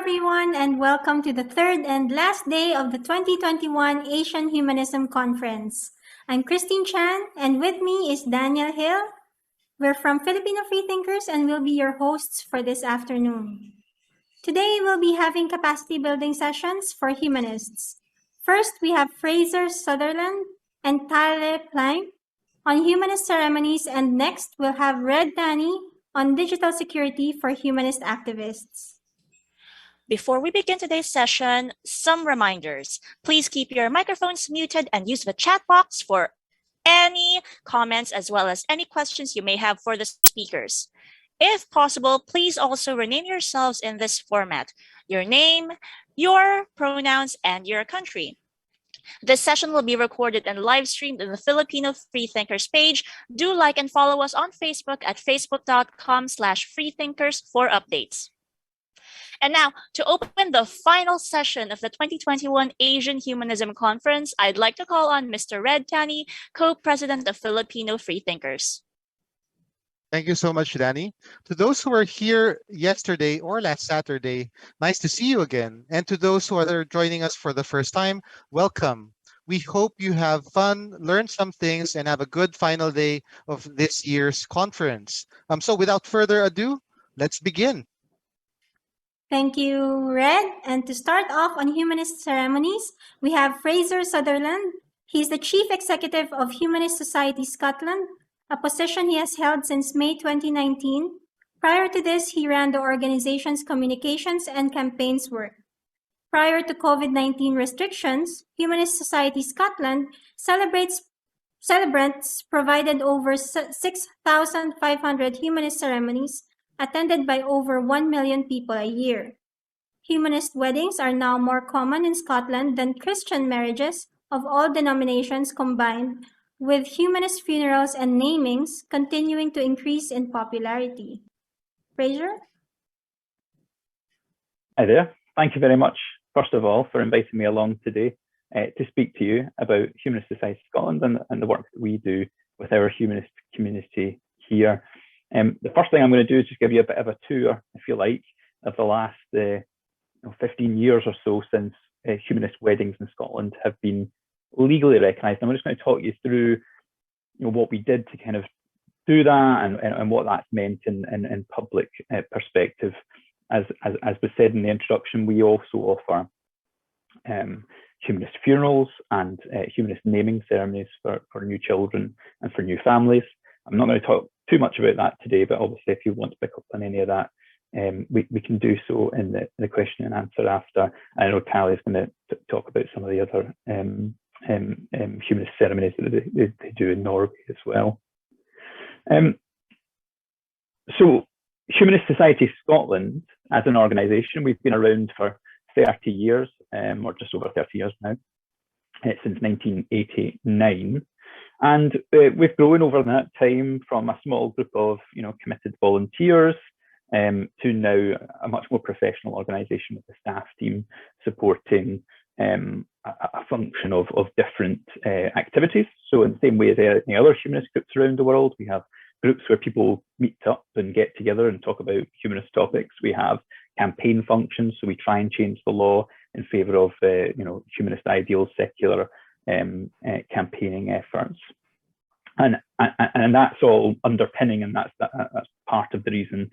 everyone, and welcome to the third and last day of the 2021 Asian Humanism Conference. I'm Christine Chan, and with me is Daniel Hill. We're from Filipino Freethinkers and we'll be your hosts for this afternoon. Today, we'll be having capacity building sessions for humanists. First, we have Fraser Sutherland and Tale Pleym on humanist ceremonies, and next, we'll have Red Tani on digital security for humanist activists. Before we begin today's session, some reminders. Please keep your microphones muted and use the chat box for any comments as well as any questions you may have for the speakers. If possible, please also rename yourselves in this format: your name, your pronouns, and your country. This session will be recorded and live streamed in the Filipino Freethinkers page. Do like and follow us on Facebook at facebook.com/freethinkers for updates. And now, to open the final session of the 2021 Asian Humanism Conference, I'd like to call on Mr. Red Tani, co-president of Filipino Freethinkers. Thank you so much, Danny. To those who were here yesterday or last Saturday, nice to see you again. And to those who are joining us for the first time, welcome. We hope you have fun, learn some things, and have a good final day of this year's conference. So without further ado, let's begin. Thank you, Red. And to start off on humanist ceremonies, we have Fraser Sutherland. He's the Chief Executive of Humanist Society Scotland, a position he has held since May 2019. Prior to this, he ran the organization's communications and campaigns work. Prior to COVID-19 restrictions, Humanist Society Scotland celebrants provided over 6,500 humanist ceremonies attended by over 1 million people a year. Humanist weddings are now more common in Scotland than Christian marriages of all denominations combined, with humanist funerals and namings continuing to increase in popularity. Fraser? Hi there. Thank you very much, first of all, for inviting me along today to speak to you about Humanist Society Scotland and the work that we do with our humanist community here. The first thing I'm going to do is just give you a bit of a tour, if you like, of the last 15 years or so since humanist weddings in Scotland have been legally recognised. I'm just going to talk you through what we did to kind of do that and what that's meant in public perspective. As was said in the introduction, we also offer humanist funerals and humanist naming ceremonies for new children and for new families. I'm not going to talk too much about that today, but obviously if you want to pick up on any of that, we can do so in the question and answer after. I know Tali is going to talk about some of the other humanist ceremonies that they do in Norway as well. So Humanist Society Scotland as an organisation, we've been around for 30 years, or just over 30 years now, since 1989. And we've grown over that time from a small group of committed volunteers to now a much more professional organisation with a staff team supporting a function of different activities. So in the same way as any other humanist groups around the world, we have groups where people meet up and get together and talk about humanist topics. We have campaign functions, so we try and change the law in favour of humanist ideals, secular campaigning efforts, and that's all underpinning, and that's part of the reason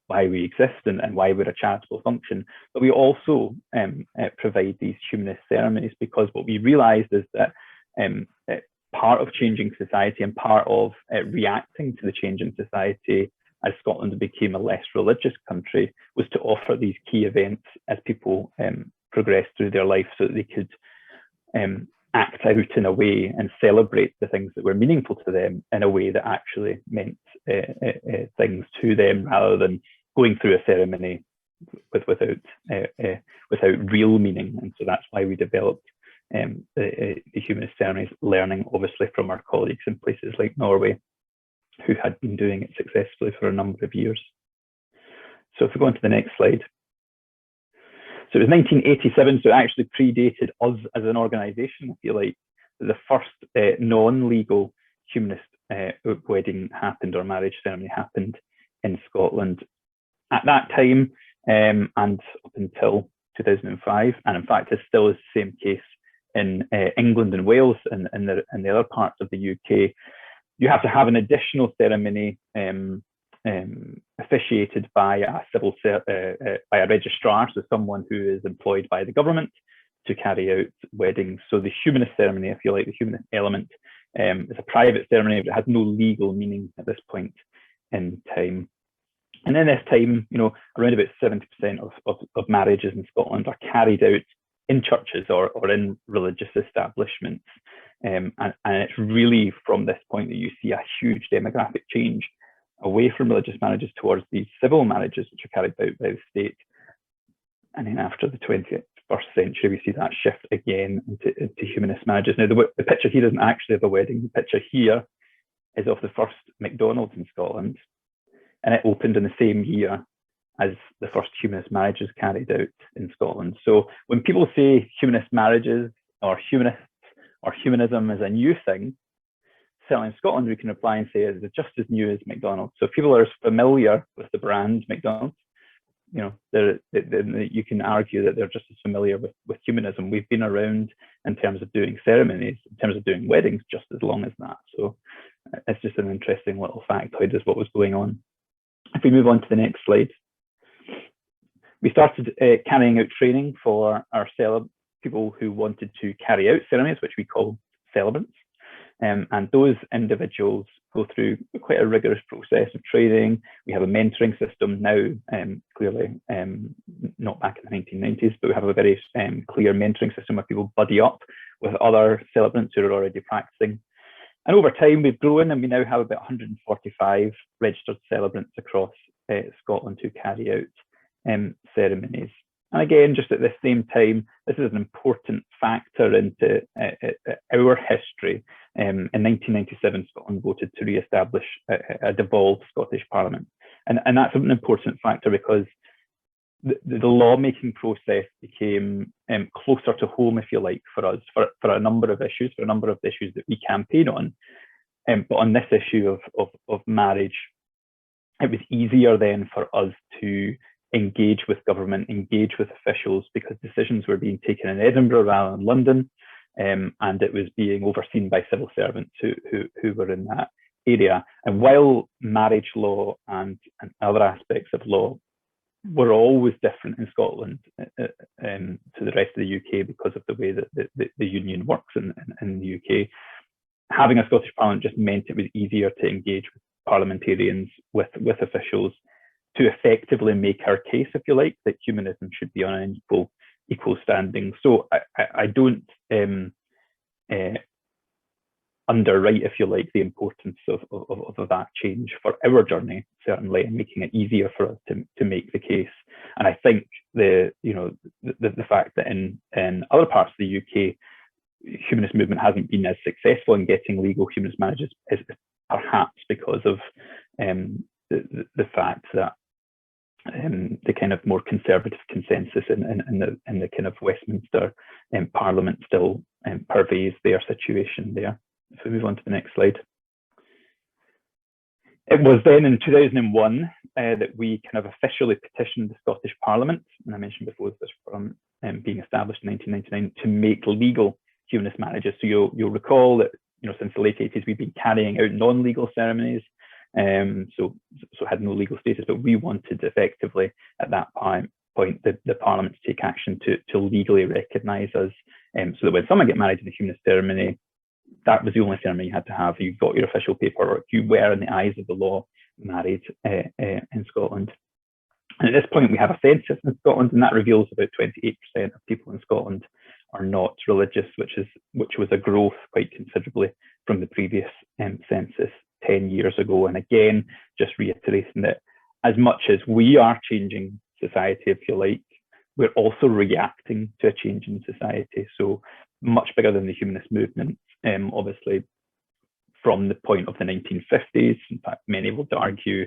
why we exist and why we're a charitable function. But we also provide these humanist ceremonies because what we realised is that part of changing society and part of reacting to the change in society as Scotland became a less religious country was to offer these key events as people progressed through their life so that they could act out in a way and celebrate the things that were meaningful to them in a way that actually meant things to them, rather than going through a ceremony without real meaning. And so that's why we developed the humanist ceremonies, learning obviously from our colleagues in places like Norway who had been doing it successfully for a number of years. So if we go on to the next slide. So it was 1987, so it actually predated us as an organisation, if you like. The first non-legal humanist wedding happened, or marriage ceremony happened in Scotland. At that time, and up until 2005, and in fact, it still is the same case in England and Wales and the other parts of the UK. You have to have an additional ceremony officiated by a registrar, so someone who is employed by the government to carry out weddings. So the humanist ceremony, if you like, the humanist element, is a private ceremony, but it has no legal meaning at this point in time. And in this time, around about 70% of marriages in Scotland are carried out in churches or in religious establishments. And it's really from this point that you see a huge demographic change away from religious marriages towards these civil marriages, which are carried out by the state. And then after the 21st century, we see that shift again into humanist marriages. Now, the picture here isn't actually of a wedding. The picture here is of the first McDonald's in Scotland, and it opened in the same year as the first humanist marriages carried out in Scotland. So when people say humanist marriages or humanists or humanism is a new thing, certainly in Scotland we can reply and say it's just as new as McDonald's. So if people are familiar with the brand McDonald's, you can argue that they're just as familiar with humanism. We've been around in terms of doing ceremonies, in terms of doing weddings, just as long as that. So it's just an interesting little factoid as what was going on. If we move on to the next slide, we started carrying out training for our people who wanted to carry out ceremonies, which we call celebrants. And those individuals go through quite a rigorous process of training. We have a mentoring system now, clearly not back in the 1990s, but we have a very clear mentoring system where people buddy up with other celebrants who are already practicing. And over time, we've grown, and we now have about 145 registered celebrants across Scotland who carry out ceremonies. And again, just at the same time, this is an important factor into our history. In 1997, Scotland voted to re-establish a devolved Scottish Parliament. And that's an important factor because the lawmaking process became closer to home, if you like, for us, for a number of issues, that we campaign on. But on this issue of marriage, it was easier then for us to engage with government, engage with officials, because decisions were being taken in Edinburgh rather than London, and it was being overseen by civil servants who were in that area. And while marriage law and other aspects of law were always different in Scotland to the rest of the UK because of the way that the union works in the UK, having a Scottish Parliament just meant it was easier to engage with parliamentarians, with officials, to effectively make our case, if you like, that humanism should be on an equal standing. So I don't underwrite, if you like, the importance of that change for our journey, certainly, and making it easier for us to make the case. And I think the fact that in other parts of the UK, humanist movement hasn't been as successful in getting legal humanist marriages is perhaps because of the fact that the kind of more conservative consensus in the kind of Westminster Parliament still pervades their situation there. If we move on to the next slide. It was then in 2001 that we kind of officially petitioned the Scottish Parliament, and I mentioned before this from being established in 1999, to make legal humanist marriages. So you'll recall that since the late 80s we've been carrying out non-legal ceremonies. So had no legal status, but we wanted effectively at that point the Parliament to take action to legally recognise us, so that when someone get married in a humanist ceremony, that was the only ceremony you had to have. You got your official paperwork. You were, in the eyes of the law, married in Scotland. And at this point, we have a census in Scotland, and that reveals about 28% of people in Scotland are not religious, which was a growth quite considerably from the previous census 10 years ago. And again, just reiterating that as much as we are changing society, if you like, we're also reacting to a change in society. So much bigger than the humanist movement, obviously, from the point of the 1950s. In fact, many would argue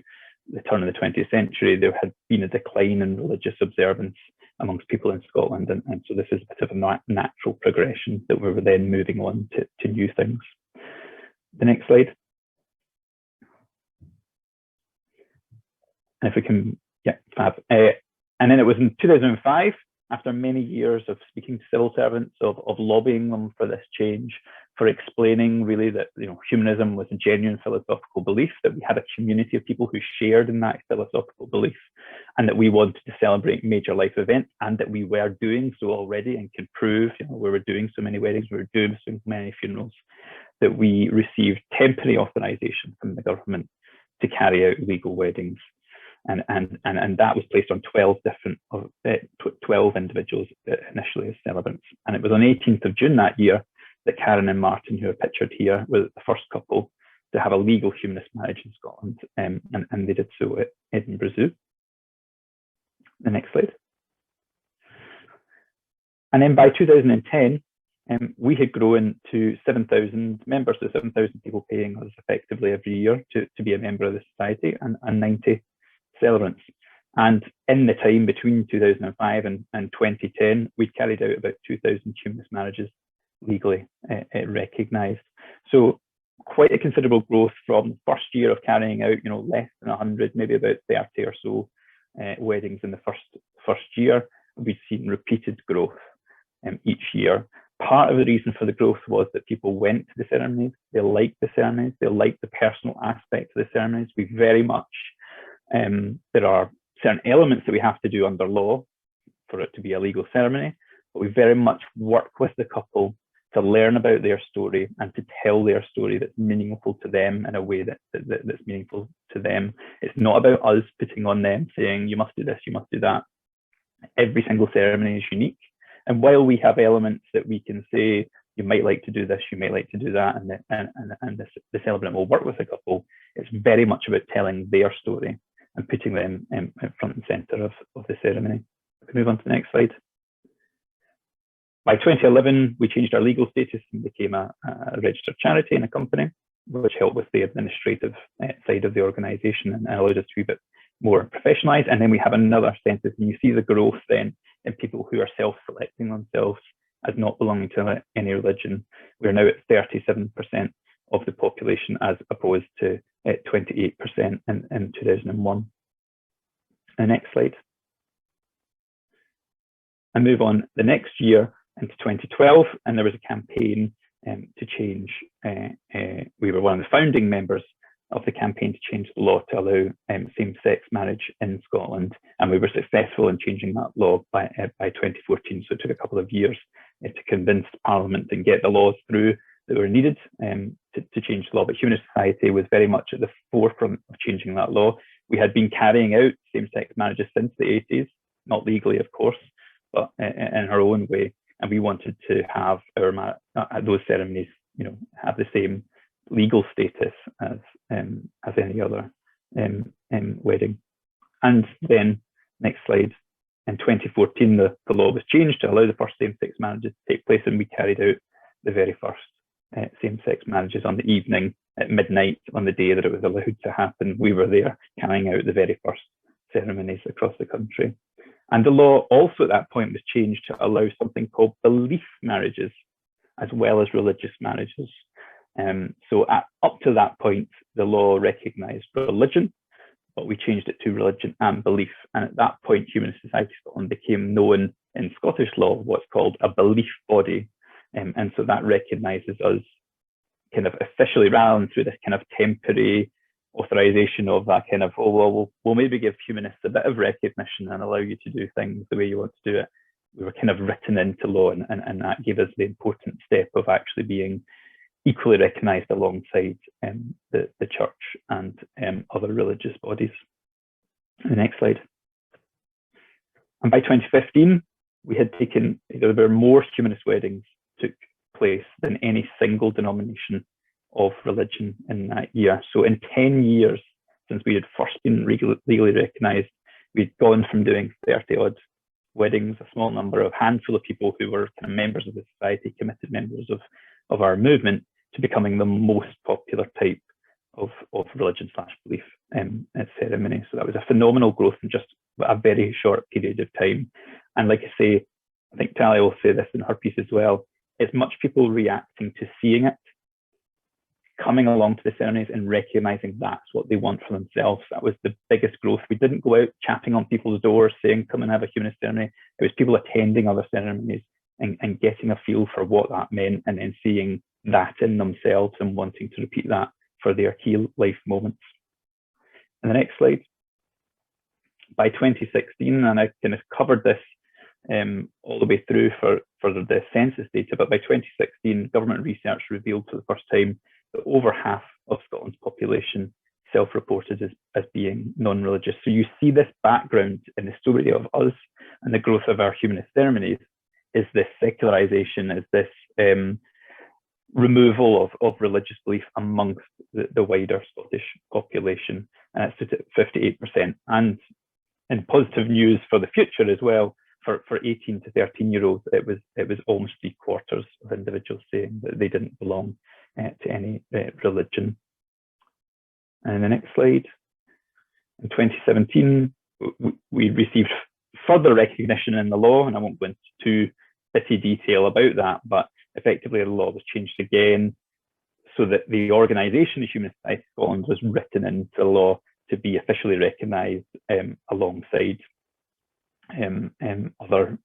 the turn of the 20th century, there had been a decline in religious observance amongst people in Scotland. And so this is a bit of a natural progression that we were then moving on to new things. The next slide. And if we can, yeah, fab. And then it was in 2005, after many years of speaking to civil servants, of lobbying them for this change, for explaining really that humanism was a genuine philosophical belief, that we had a community of people who shared in that philosophical belief, and that we wanted to celebrate major life events, and that we were doing so already and could prove, we were doing so many weddings, we were doing so many funerals, that we received temporary authorization from the government to carry out legal weddings. And that was placed on 12 individuals initially as celebrants. And it was on 18th of June that year that Karen and Martin, who are pictured here, were the first couple to have a legal humanist marriage in Scotland, and they did so at Edinburgh Zoo. The next slide. And then by 2010, we had grown to 7,000 members, so 7,000 people paying us effectively every year to be a member of the society, and 90 celebrants. And in the time between 2005 and 2010, we carried out about 2,000 humanist marriages legally recognised. So quite a considerable growth from the first year of carrying out, less than 100, maybe about 30 or so weddings in the first year. We've seen repeated growth each year. Part of the reason for the growth was that people went to the ceremonies, they liked the ceremonies, they liked the personal aspect of the ceremonies. We very much, there are certain elements that we have to do under law for it to be a legal ceremony, but we very much work with the couple to learn about their story and to tell their story that's meaningful to them in a way that's meaningful to them. It's not about us putting on them saying, you must do this, you must do that. Every single ceremony is unique. And while we have elements that we can say, you might like to do this, you might like to do that, and the celebrant will work with the couple, it's very much about telling their story and putting them in front and centre of the ceremony. We can move on to the next slide. By 2011, we changed our legal status and became a registered charity and a company, which helped with the administrative side of the organisation and allowed us to be a bit more professionalised. And then we have another census, and you see the growth then in people who are self-selecting themselves as not belonging to any religion. We're now at 37% of the population, as opposed to 28% in 2001. The next slide. I move on the next year into 2012, and there was a campaign to change. We were one of the founding members of the campaign to change the law to allow same-sex marriage in Scotland, and we were successful in changing that law by 2014. So it took a couple of years to convince Parliament and get the laws through that were needed to change the law. But Humanist Society was very much at the forefront of changing that law. We had been carrying out same-sex marriages since the 80s, not legally, of course, but in our own way. And we wanted to have those ceremonies, have the same legal status as any other wedding. And then, next slide, in 2014, the law was changed to allow the first same-sex marriages to take place, and we carried out the very first same-sex marriages on the evening at midnight on the day that it was allowed to happen. We were there carrying out the very first ceremonies across the country. And the law also at that point was changed to allow something called belief marriages as well as religious marriages. So up to that point, the law recognised religion, but we changed it to religion and belief. And at that point, Humanist Society Scotland became known in Scottish law what's called a belief body. And so that recognises us kind of officially, rather than through this kind of temporary authorization of that kind of, oh, well, we'll maybe give humanists a bit of recognition and allow you to do things the way you want to do it. We were kind of written into law, and that gave us the important step of actually being equally recognised alongside the church and other religious bodies. The next slide. And by 2015, we had taken, there were more humanist weddings took place than any single denomination of religion in that year. So in 10 years since we had first been legally recognised, we'd gone from doing 30 odd weddings, a small number, a handful of people who were kind of members of the society, committed members of our movement, to becoming the most popular type of religion/belief ceremony. So that was a phenomenal growth in just a very short period of time. And like I say, I think Talia will say this in her piece as well, it's much people reacting to seeing it coming along to the ceremonies and recognizing that's what they want for themselves. That was the biggest growth. We didn't go out chapping on people's doors saying, come and have a humanist ceremony. It was people attending other ceremonies and getting a feel for what that meant, and then seeing that in themselves and wanting to repeat that for their key life moments. And the next slide. By 2016, and I kind of covered this all the way through for the census data, but by 2016, government research revealed for the first time that over half of Scotland's population self-reported as being non-religious. So you see this background in the story of us and the growth of our humanist ceremonies is this secularization, is this removal of religious belief amongst the wider Scottish population, and it's at 58%. And in positive news for the future as well, for 18 to 13-year-olds, it was almost 3/4 of individuals saying that they didn't belong to any religion. And the next slide. In 2017, we received further recognition in the law, and I won't go into too bitty detail about that, but effectively the law was changed again so that the organisation, the Humanist Society Scotland, was written into the law to be officially recognised alongside other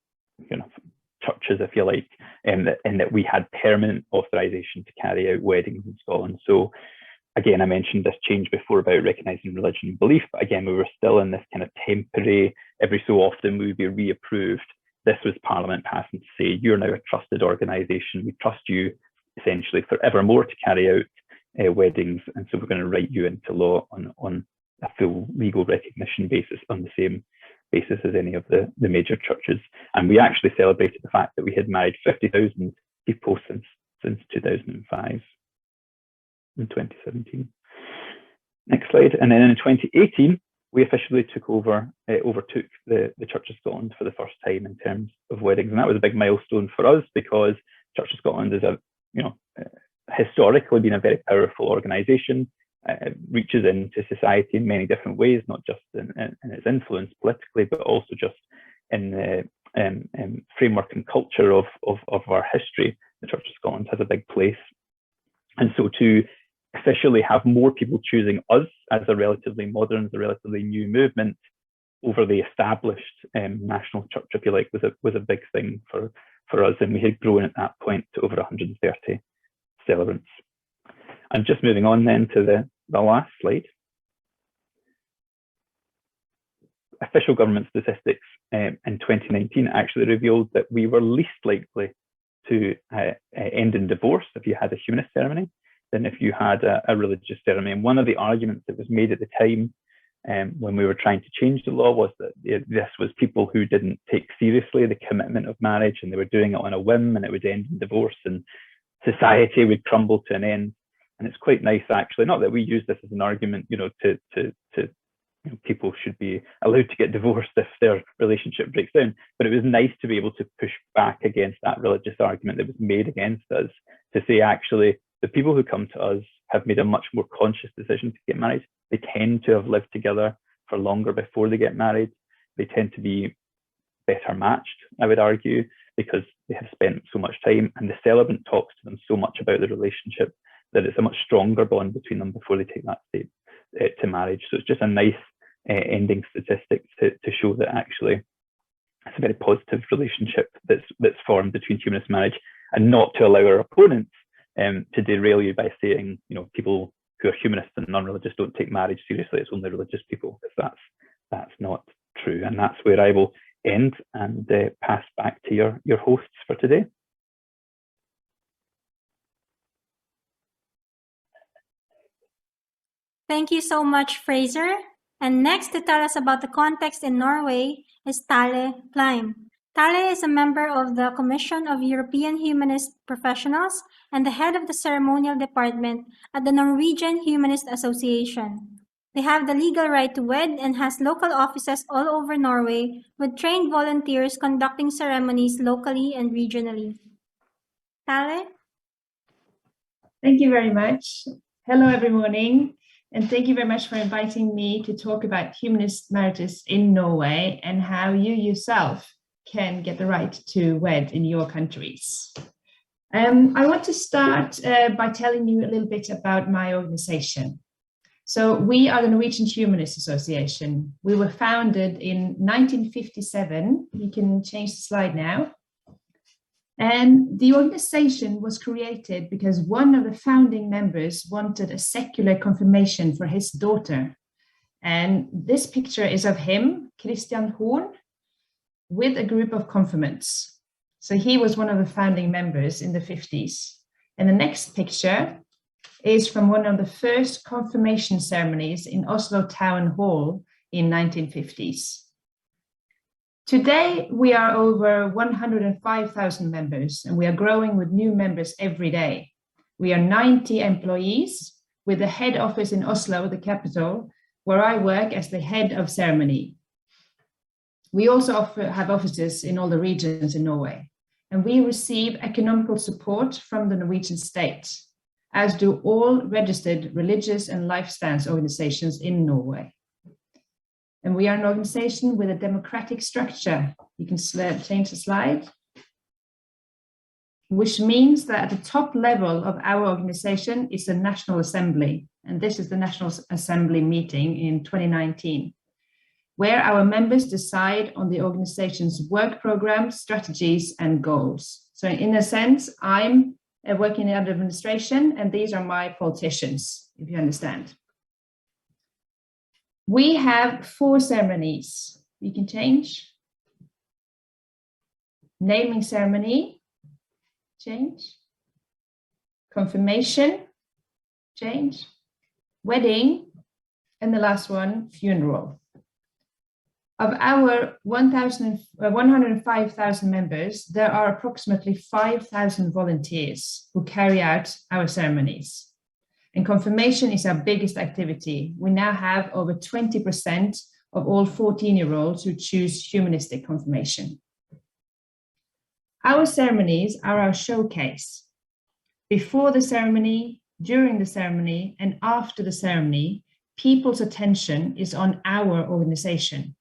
churches, if you like, and that we had permanent authorisation to carry out weddings in Scotland. So again, I mentioned this change before about recognising religion and belief, but again, we were still in this kind of temporary, every so often we would be reapproved. This was Parliament passing to say, you're now a trusted organisation. We trust you essentially forevermore to carry out weddings. And so we're going to write you into law on a full legal recognition basis, on the same basis as any of the major churches. And we actually celebrated the fact that we had married 50,000 people since 2005 in 2017. Next slide. And then in 2018, we officially overtook the Church of Scotland for the first time in terms of weddings. And that was a big milestone for us because Church of Scotland is historically been a very powerful organisation. It reaches into society in many different ways, not just in its influence politically, but also just in the framework and culture of our history. The Church of Scotland has a big place. And so to officially have more people choosing us as a relatively modern, as a relatively new movement over the established national church, if you like, was a big thing for us. And we had grown at that point to over 130 celebrants. And just moving on then to the last slide. Official government statistics in 2019 actually revealed that we were least likely to end in divorce if you had a humanist ceremony than if you had a religious ceremony. And one of the arguments that was made at the time when we were trying to change the law was that this was people who didn't take seriously the commitment of marriage, and they were doing it on a whim, and it would end in divorce and society would crumble to an end. And it's quite nice, actually, not that we use this as an argument, people should be allowed to get divorced if their relationship breaks down, but it was nice to be able to push back against that religious argument that was made against us, to say, actually, the people who come to us have made a much more conscious decision to get married. They tend to have lived together for longer before they get married. They tend to be better matched, I would argue, because they have spent so much time, and the celebrant talks to them so much about the relationship that it's a much stronger bond between them before they take that step to marriage. So it's just a nice ending statistic to show that actually it's a very positive relationship that's formed between humanist marriage, and not to allow our opponents to derail you by saying, people who are humanists and non-religious don't take marriage seriously. It's only religious people, because that's not true. And that's where I will end and pass back to your hosts for today. Thank you so much, Fraser. And next to tell us about the context in Norway is Tale Pleym. Tale is a member of the Commission of European Humanist Professionals and the head of the ceremonial department at the Norwegian Humanist Association. They have the legal right to wed and has local offices all over Norway with trained volunteers conducting ceremonies locally and regionally. Tale? Thank you very much. Hello, every morning. And thank you very much for inviting me to talk about humanist marriages in Norway and how you yourself can get the right to wed in your countries. I want to start by telling you a little bit about my organization. So we are the Norwegian Humanist Association. We were founded in 1957. You can change the slide now. And the organization was created because one of the founding members wanted a secular confirmation for his daughter. And this picture is of him, Christian Horn, with a group of confirmants. So he was one of the founding members in the 50s. And the next picture is from one of the first confirmation ceremonies in Oslo Town Hall in 1950s. Today, we are over 105,000 members, and we are growing with new members every day. We are 90 employees with the head office in Oslo, the capital, where I work as the head of ceremony. We also have offices in all the regions in Norway, and we receive economical support from the Norwegian state, as do all registered religious and lifestyle organizations in Norway. And we are an organization with a democratic structure. You can change the slide. Which means that at the top level of our organization is the National Assembly. And this is the National Assembly meeting in 2019, where our members decide on the organization's work programs, strategies, and goals. So in a sense, I'm working in administration, and these are my politicians, if you understand. We have 4 ceremonies. You can change. Naming ceremony, change. Confirmation, change. Wedding, and the last one, funeral. Of our 105,000 members, there are approximately 5,000 volunteers who carry out our ceremonies. And confirmation is our biggest activity. We now have over 20% of all 14-year-olds who choose humanistic confirmation. Our ceremonies are our showcase. Before the ceremony, during the ceremony, and after the ceremony, people's attention is on our organization.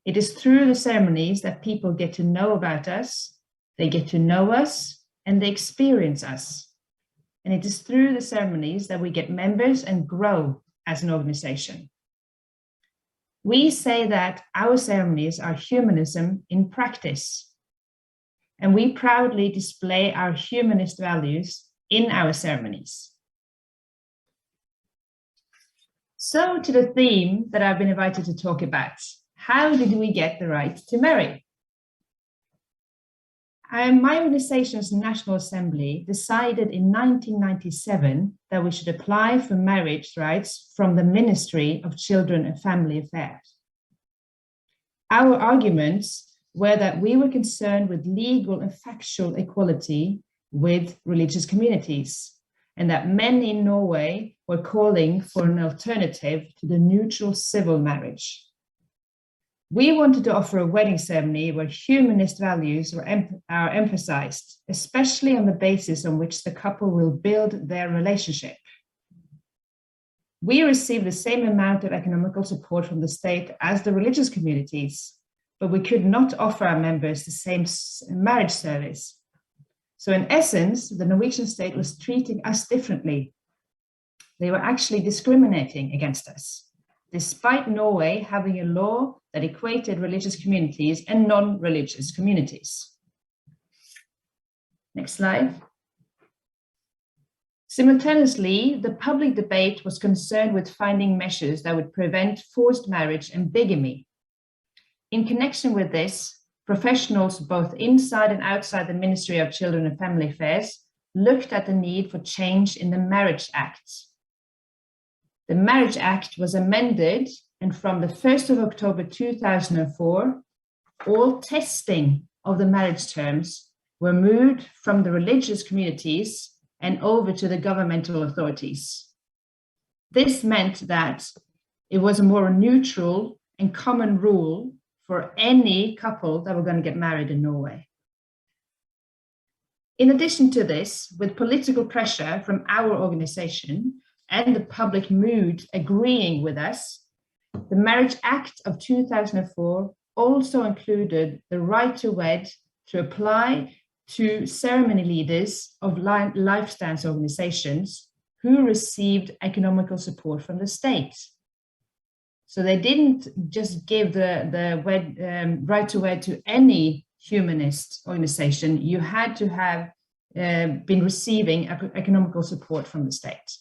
It is through the ceremonies that people get to know about us, they get to know us, and they experience us. And it is through the ceremonies that we get members and grow as an organization. We say that our ceremonies are humanism in practice. And we proudly display our humanist values in our ceremonies. So to the theme that I've been invited to talk about. How did we get the right to marry? My organization's National Assembly decided in 1997 that we should apply for marriage rights from the Ministry of Children and Family Affairs. Our arguments were that we were concerned with legal and factual equality with religious communities, and that men in Norway were calling for an alternative to the neutral civil marriage. We wanted to offer a wedding ceremony where humanist values are emphasized, especially on the basis on which the couple will build their relationship. We receive the same amount of economical support from the state as the religious communities, but we could not offer our members the same marriage service. So in essence, the Norwegian state was treating us differently. They were actually discriminating against us, despite Norway having a law that equated religious communities and non-religious communities. Next slide. Simultaneously, the public debate was concerned with finding measures that would prevent forced marriage and bigamy. In connection with this, professionals both inside and outside the Ministry of Children and Family Affairs looked at the need for change in the Marriage Act. The Marriage Act was amended, and from the 1st of October 2004, all testing of the marriage terms were moved from the religious communities and over to the governmental authorities. This meant that it was a more neutral and common rule for any couple that were going to get married in Norway. In addition to this, with political pressure from our organization and the public mood agreeing with us, the Marriage Act of 2004 also included the right to wed to apply to ceremony leaders of lifestyle organizations who received economical support from the state. So they didn't just give the right to wed to any humanist organization. You had to have been receiving economical support from the state.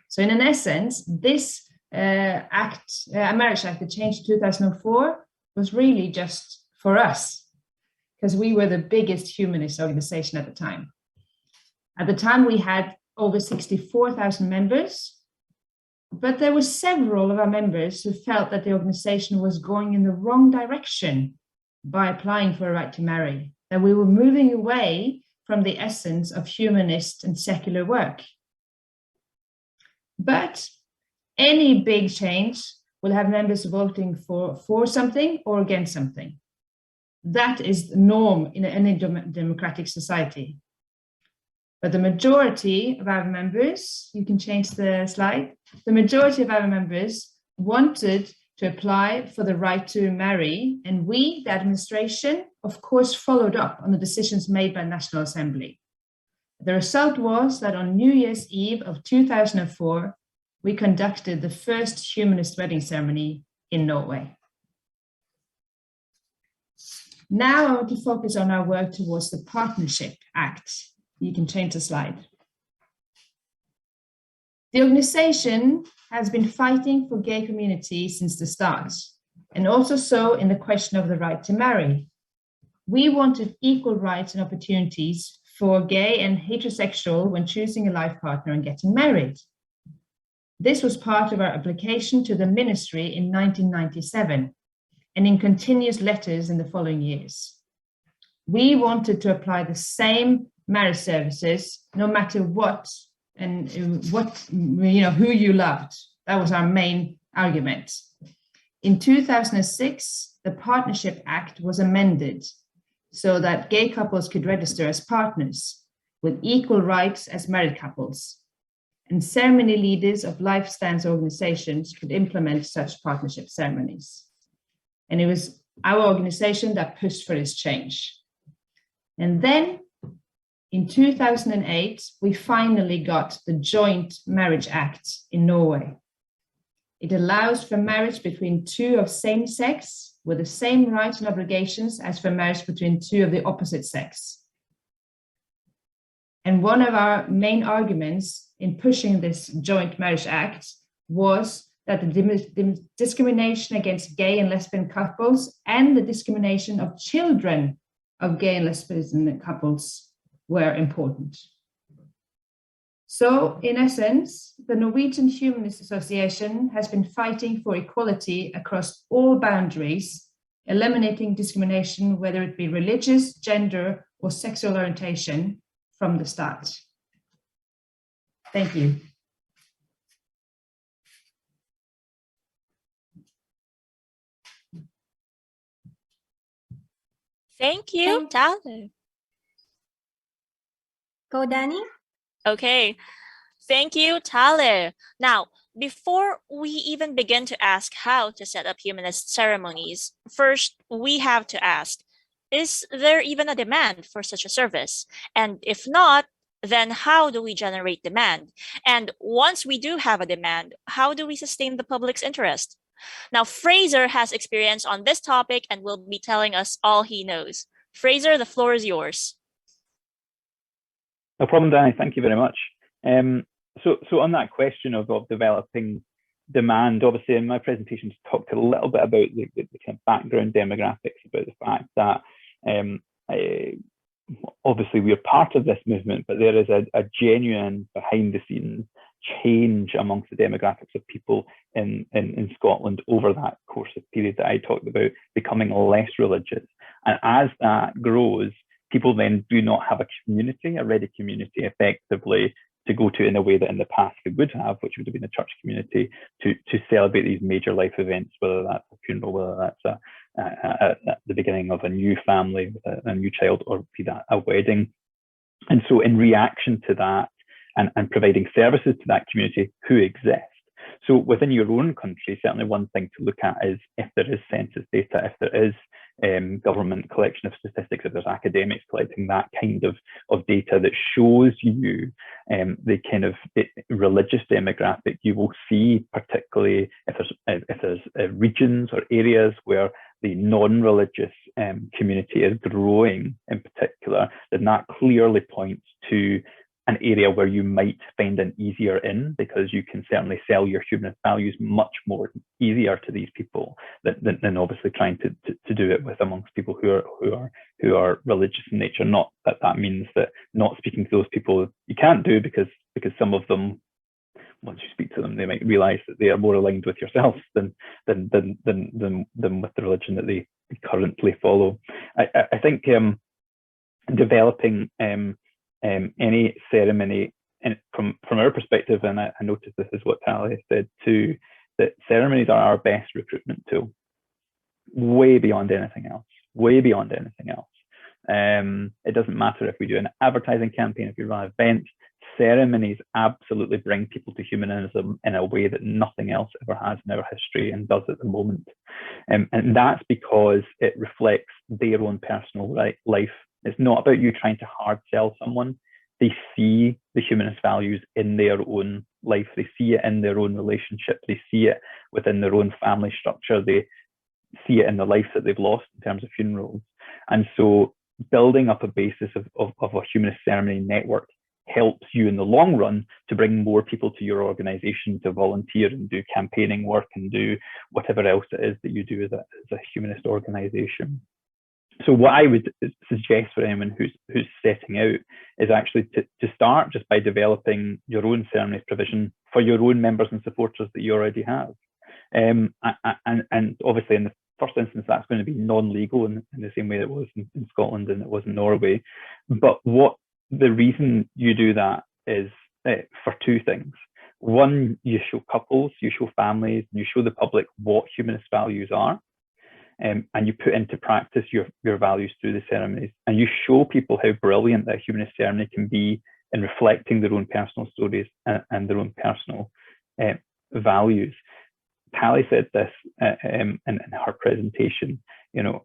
So in an essence, this marriage act that changed in 2004 was really just for us, because we were the biggest humanist organization at the time. At the time, we had over 64,000 members, but there were several of our members who felt that the organization was going in the wrong direction by applying for a right to marry, that we were moving away from the essence of humanist and secular work. But any big change will have members voting for something or against something. That is the norm in any democratic society. But the majority of our members, you can change the slide, the majority of our members wanted to apply for the right to marry, and we, the administration, of course, followed up on the decisions made by National Assembly. The result was that on New Year's Eve of 2004, we conducted the first humanist wedding ceremony in Norway. Now I want to focus on our work towards the Partnership Act. You can change the slide. The organization has been fighting for gay community since the start, and also so in the question of the right to marry. We wanted equal rights and opportunities for gay and heterosexual when choosing a life partner and getting married. This was part of our application to the ministry in 1997 and in continuous letters in the following years. We wanted to apply the same marriage services no matter what and who you loved. That was our main argument. In 2006, the Partnership Act was amended so that gay couples could register as partners with equal rights as married couples, and ceremony leaders of lifestyle organizations could implement such partnership ceremonies. And it was our organization that pushed for this change. And then in 2008, we finally got the Joint Marriage Act in Norway. It allows for marriage between two of same sex with the same rights and obligations as for marriage between two of the opposite sex. And one of our main arguments in pushing this Joint Marriage Act was that the discrimination against gay and lesbian couples and the discrimination of children of gay and lesbian couples were important. So, in essence, the Norwegian Humanist Association has been fighting for equality across all boundaries, eliminating discrimination, whether it be religious, gender, or sexual orientation, from the start. Thank you. Thank you, Tale. Go, Danny. Okay, thank you, Tale. Now, before we even begin to ask how to set up humanist ceremonies, first we have to ask, is there even a demand for such a service? And if not, then how do we generate demand? And once we do have a demand, how do we sustain the public's interest? Now, Fraser has experience on this topic and will be telling us all he knows. Fraser, the floor is yours. No problem, Danny. Thank you very much. So on that question of developing demand, obviously in my presentation talked a little bit about the kind of background demographics, about the fact that obviously we are part of this movement, but there is a genuine behind the scenes change amongst the demographics of people in Scotland over that course of period that I talked about, becoming less religious. And as that grows, people then do not have a community, a ready community effectively to go to in a way that in the past they would have, which would have been a church community, to celebrate these major life events, whether that's a funeral, whether that's the beginning of a new family, a new child, or be that a wedding. And so in reaction to that, and providing services to that community who exist. So within your own country, certainly one thing to look at is if there is census data, if there is government collection of statistics, if there's academics collecting that kind of data that shows you the kind of religious demographic, you will see, particularly if there's regions or areas where the non-religious community is growing in particular, then that clearly points to an area where you might find an easier in, because you can certainly sell your humanist values much more easier to these people than obviously trying to do it with amongst people who are religious in nature. Not that that means that not speaking to those people you can't do, because some of them, once you speak to them, they might realize that they are more aligned with yourself than with the religion that they currently follow. I think developing any ceremony, and from our perspective, and I noticed this is what Tali said too, that ceremonies are our best recruitment tool, way beyond anything else, way beyond anything else. It doesn't matter if we do an advertising campaign, if we run events, ceremonies absolutely bring people to humanism in a way that nothing else ever has in our history and does at the moment. And that's because it reflects their own personal life. It's not about you trying to hard sell someone. They see the humanist values in their own life. They see it in their own relationship. They see it within their own family structure. They see it in the life that they've lost in terms of funerals. And so building up a basis of a humanist ceremony network helps you in the long run to bring more people to your organization to volunteer and do campaigning work and do whatever else it is that you do as a humanist organization. So what I would suggest for anyone who's setting out is actually to start just by developing your own ceremonies provision for your own members and supporters that you already have. And obviously in the first instance, that's going to be non-legal in the same way that it was in Scotland and it was in Norway. But the reason you do that is for two things. One, you show couples, you show families, you show the public what humanist values are. And you put into practice your values through the ceremonies, and you show people how brilliant that humanist ceremony can be in reflecting their own personal stories and their own personal values. Tali said this in her presentation, and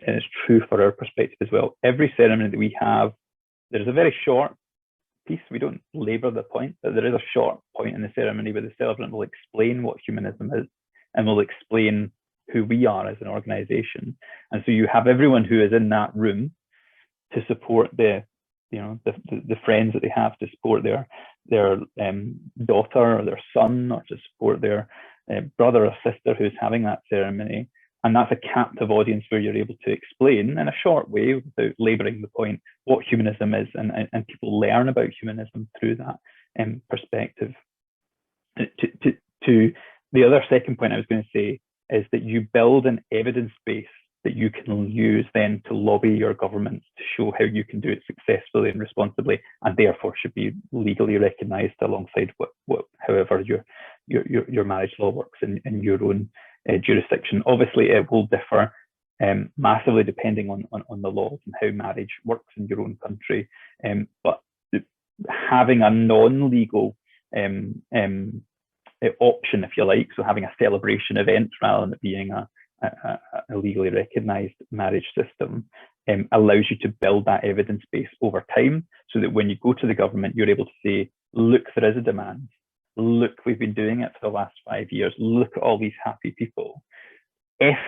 it's true for our perspective as well. Every ceremony that we have, there's a very short piece. We don't labor the point, but there is a short point in the ceremony where the celebrant will explain what humanism is and will explain who we are as an organization. And so you have everyone who is in that room to support the friends that they have, to support their daughter or their son, or to support their brother or sister who's having that ceremony. And that's a captive audience where you're able to explain in a short way, without laboring the point, what humanism is, and people learn about humanism through that perspective. To the other second point I was going to say is that you build an evidence base that you can use then to lobby your governments to show how you can do it successfully and responsibly, and therefore should be legally recognised alongside however your marriage law works in your own jurisdiction. Obviously, it will differ massively depending on the laws and how marriage works in your own country. But having a non-legal option, if you like, so having a celebration event rather than it being a legally recognised marriage system, allows you to build that evidence base over time, so that when you go to the government, you're able to say, look, there is a demand. Look, we've been doing it for the last 5 years. Look at all these happy people. If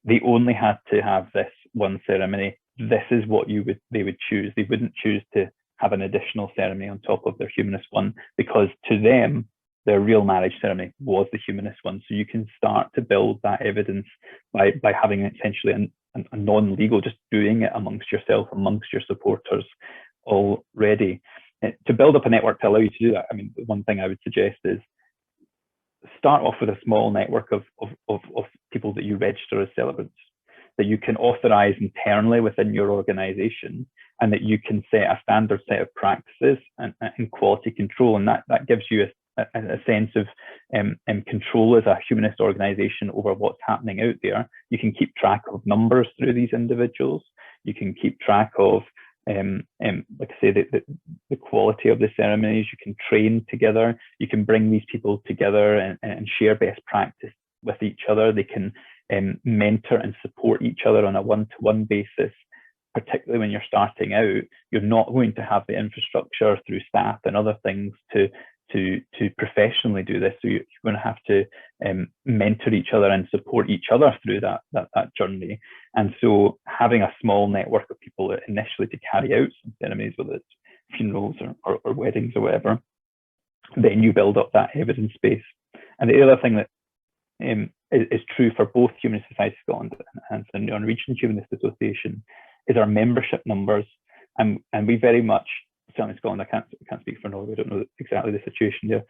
they only had to have this one ceremony, this is what they would choose. They wouldn't choose to have an additional ceremony on top of their humanist one, because to them, their real marriage ceremony was the humanist one. So you can start to build that evidence by having essentially a non-legal, just doing it amongst yourself, amongst your supporters already. To build up a network to allow you to do that, I mean, one thing I would suggest is start off with a small network of people that you register as celebrants, that you can authorize internally within your organization, and that you can set a standard set of practices and quality control. And that gives you a sense of control as a humanist organization over what's happening out there. You can keep track of numbers through these individuals. You can keep track of, like I say, the quality of the ceremonies. You can train together. You can bring these people together and share best practice with each other. They can mentor and support each other on a one-to-one basis. Particularly when you're starting out, you're not going to have the infrastructure through staff and other things to professionally do this. So you're going to have to mentor each other and support each other through that journey. And so having a small network of people initially to carry out some ceremonies, whether it's funerals or weddings or whatever, then you build up that evidence base. And the other thing that is true for both Humanist Society Scotland and the Norwegian Humanist Association is our membership numbers. And we very much, certainly in Scotland, I can't speak for Norway, I don't know exactly the situation there,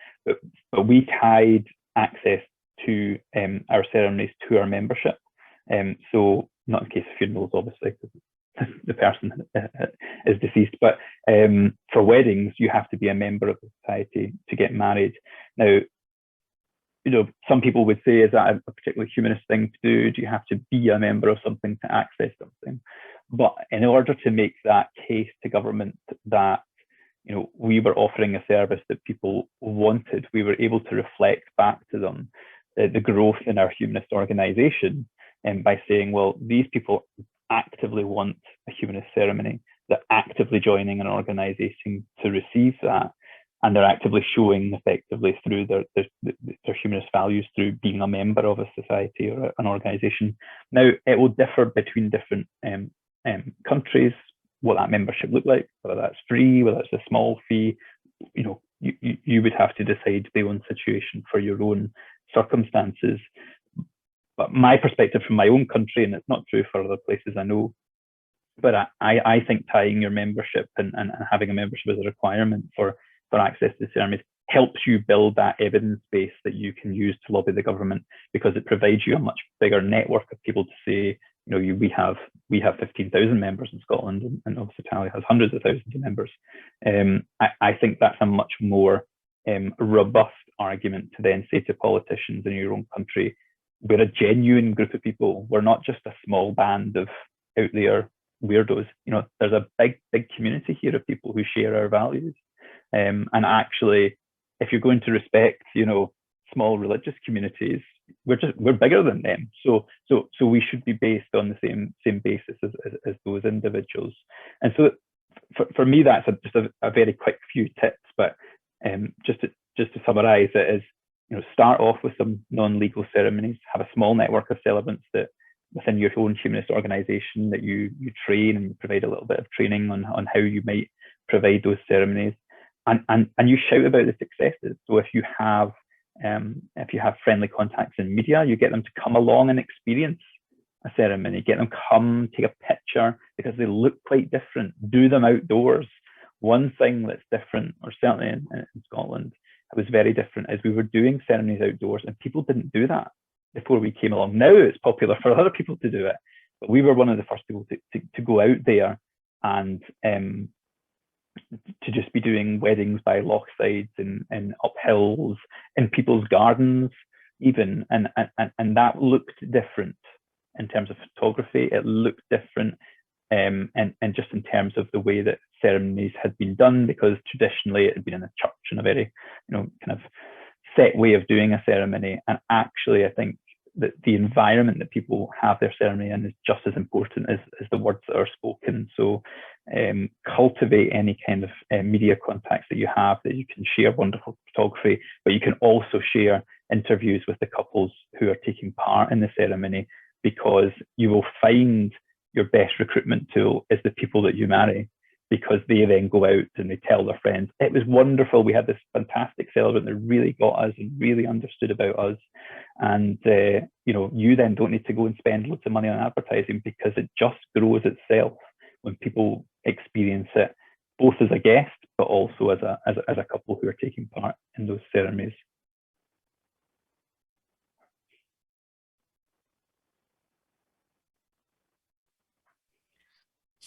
but we tied access to our ceremonies to our membership. So not in case of funerals, obviously, because the person is deceased, but for weddings, you have to be a member of the society to get married. Now, some people would say, is that a particularly humanist thing to do? Do you have to be a member of something to access something? But in order to make that case to government that we were offering a service that people wanted, we were able to reflect back to them the growth in our humanist organisation, and by saying, well, these people actively want a humanist ceremony, they're actively joining an organisation to receive that, and they're actively showing effectively through their humanist values through being a member of a society or an organisation. Now, it will differ between different countries, what that membership look like, whether that's free, whether it's a small fee. You would have to decide the own situation for your own circumstances. But my perspective from my own country, and it's not true for other places I know, but I think tying your membership and having a membership as a requirement for access to ceremonies helps you build that evidence base that you can use to lobby the government, because it provides you a much bigger network of people to say, we have 15,000 members in Scotland, and obviously Tally has hundreds of thousands of members. I think that's a much more robust argument to then say to politicians in your own country, we're a genuine group of people. We're not just a small band of out there weirdos. There's a big community here of people who share our values. And actually, if you're going to respect, small religious communities, we're bigger than them. So we should be based on the same basis as those individuals. And so for me, that's just a very quick few tips. But just to summarise it is, start off with some non-legal ceremonies, have a small network of celebrants that within your own humanist organisation that you train and provide a little bit of training on how you might provide those ceremonies. And you shout about the successes. So if you have friendly contacts in media, you get them to come along and experience a ceremony, get them come take a picture, because they look quite different. Do them outdoors. One thing that's different, or certainly in Scotland, it was very different, is we were doing ceremonies outdoors, and people didn't do that before we came along. Now it's popular for other people to do it, but we were one of the first people to go out there and to just be doing weddings by lochsides and up hills, in people's gardens even, and that looked different in terms of photography. It looked different and just in terms of the way that ceremonies had been done, because traditionally it had been in a church in a very kind of set way of doing a ceremony. And actually I think that the environment that people have their ceremony in is just as important as the words that are spoken. So cultivate any kind of media contacts that you have, that you can share wonderful photography, but you can also share interviews with the couples who are taking part in the ceremony, because you will find your best recruitment tool is the people that you marry, because they then go out and they tell their friends, it was wonderful, we had this fantastic celebrant that really got us and really understood about us. And you then don't need to go and spend loads of money on advertising, because it just grows itself when people experience it, both as a guest but also as a couple who are taking part in those ceremonies.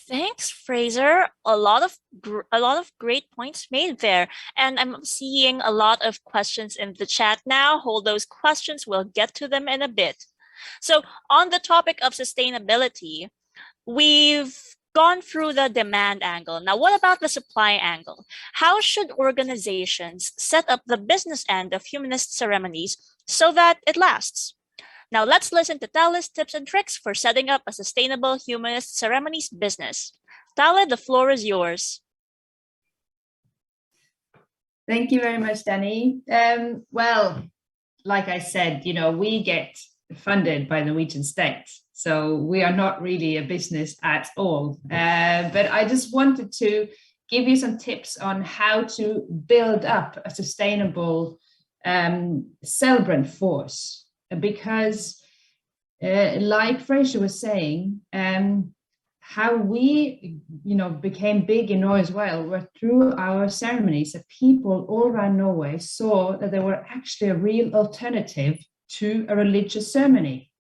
Thanks, Fraser. A lot of great points made there, and I'm seeing a lot of questions in the chat now. Hold those questions; we'll get to them in a bit. So, on the topic of sustainability, we've gone through the demand angle. Now, what about the supply angle? How should organizations set up the business end of humanist ceremonies so that it lasts? Now let's listen to Tale's tips and tricks for setting up a sustainable humanist ceremonies business. Tale, the floor is yours. Thank you very much, Danny. Well, like I said, we get funded by the Norwegian state, so we are not really a business at all. But I just wanted to give you some tips on how to build up a sustainable celebrant force, because like Fraser was saying, how we became big in Norway as well were through our ceremonies, that people all around Norway saw that there were actually a real alternative to a religious ceremony.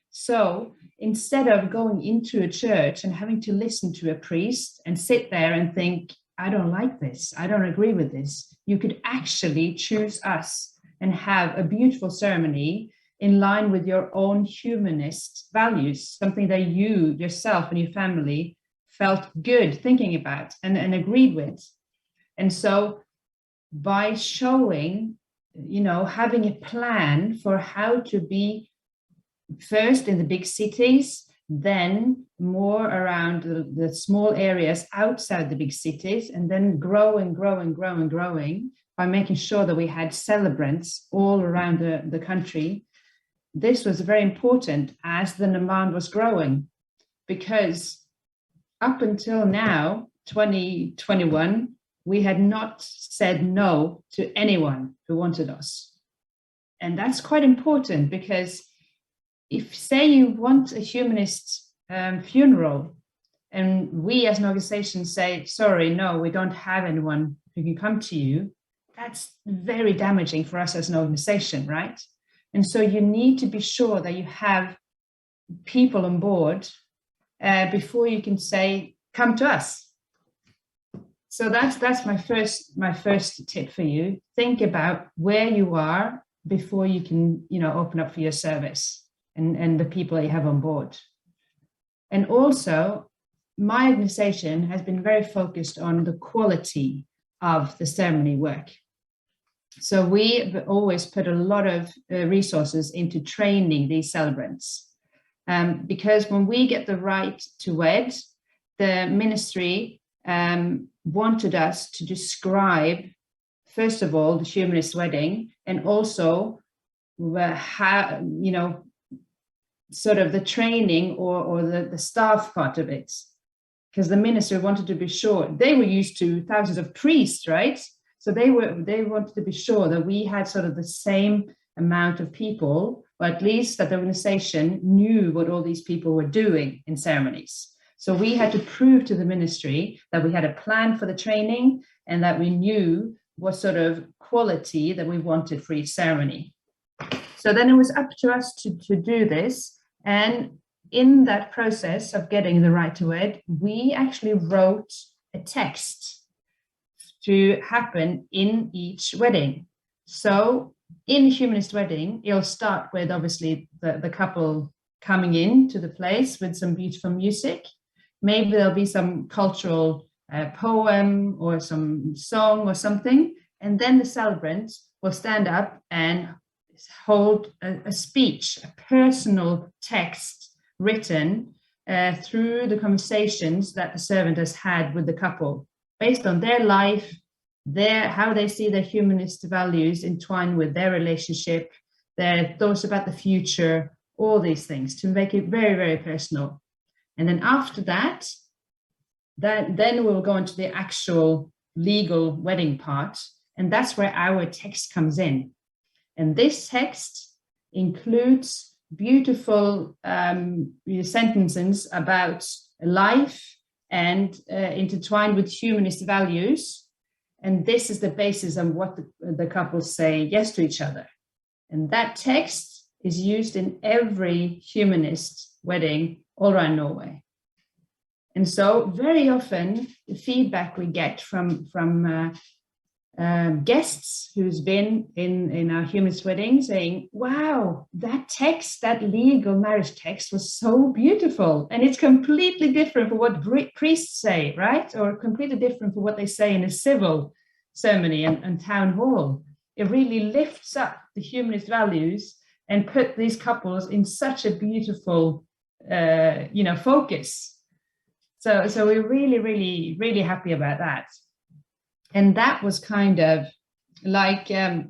So instead of going into a church and having to listen to a priest and sit there and think, I don't like this, I don't agree with this, you could actually choose us and have a beautiful ceremony in line with your own humanist values, something that you yourself and your family felt good thinking about and agreed with. And so by showing, having a plan for how to be first in the big cities, then more around the small areas outside the big cities, and then growing by making sure that we had celebrants all around the country. This was very important as the demand was growing, because up until now, 2021, we had not said no to anyone who wanted us. And that's quite important, because if, say, you want a humanist funeral, and we as an organization say, sorry, no, we don't have anyone who can come to you, that's very damaging for us as an organization, right? And so you need to be sure that you have people on board before you can say, come to us. So that's my first tip for you. Think about where you are before you can, open up for your service and the people that you have on board. And also, my organization has been very focused on the quality of the ceremony work. So we always put a lot of resources into training these celebrants, because when we get the right to wed, the ministry wanted us to describe, first of all, the humanist wedding, and also how, sort of the training or the staff part of it, because the ministry wanted to be sure. They were used to thousands of priests, right? So they wanted to be sure that we had sort of the same amount of people, or at least that the organization knew what all these people were doing in ceremonies. So we had to prove to the ministry that we had a plan for the training and that we knew what sort of quality that we wanted for each ceremony. So then it was up to us to do this. And in that process of getting the right to wed, we actually wrote a text to happen in each wedding. So in Humanist Wedding, it'll start with obviously the couple coming in to the place with some beautiful music. Maybe there'll be some cultural poem or some song or something. And then the celebrant will stand up and hold a speech, a personal text written through the conversations that the servant has had with the couple, based on their life, how they see their humanist values entwined with their relationship, their thoughts about the future, all these things, to make it very, very personal. And then after that, then we'll go into the actual legal wedding part, and that's where our text comes in. And this text includes beautiful sentences about life and intertwined with humanist values. And this is the basis of what the couples say yes to each other. And that text is used in every humanist wedding all around Norway. And so very often the feedback we get from guests who's been in our humanist wedding saying, wow, that text, that legal marriage text was so beautiful. And it's completely different from what priests say, right? Or completely different from what they say in a civil ceremony and town hall. It really lifts up the humanist values and put these couples in such a beautiful, focus. So we're really, really, really happy about that. And that was kind of like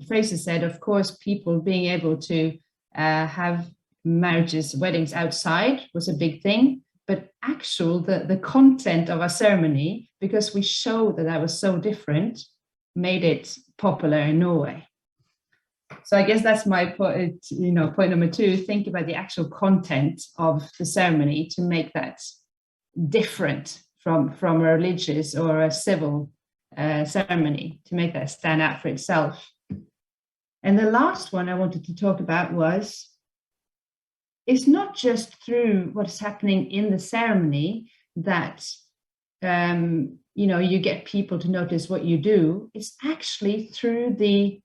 Fraser said, of course, people being able to have marriages, weddings outside was a big thing. But the content of our ceremony, because we showed that was so different, made it popular in Norway. So I guess that's my point, point number 2, think about the actual content of the ceremony to make that different from a religious or a civil ceremony, to make that stand out for itself. And the last one I wanted to talk about was, it's not just through what's happening in the ceremony that you get people to notice what you do. It's actually through the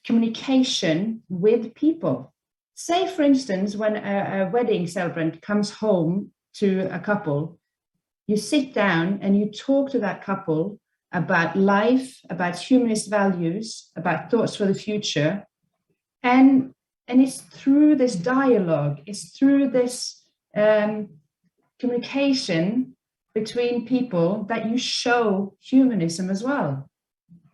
communication with people. Say, for instance, when a wedding celebrant comes home to a couple, you sit down and you talk to that couple about life, about humanist values, about thoughts for the future. And it's through this dialogue, it's through this communication between people that you show humanism as well.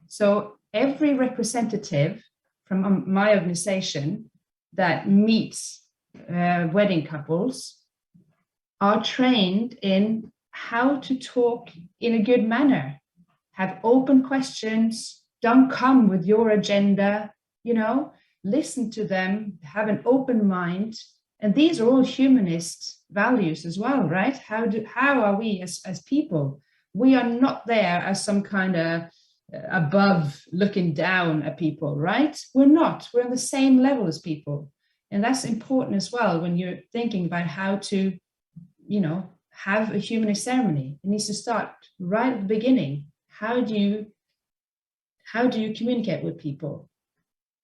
So every representative from my organization that meets wedding couples are trained in how to talk in a good manner, have open questions, don't come with your agenda, listen to them, have an open mind. And these are all humanist values as well, right? How are we as people? We are not there as some kind of above looking down at people, right? We're not. We're on the same level as people. And that's important as well when you're thinking about how to, have a humanist ceremony. It needs to start right at the beginning. How do you communicate with people?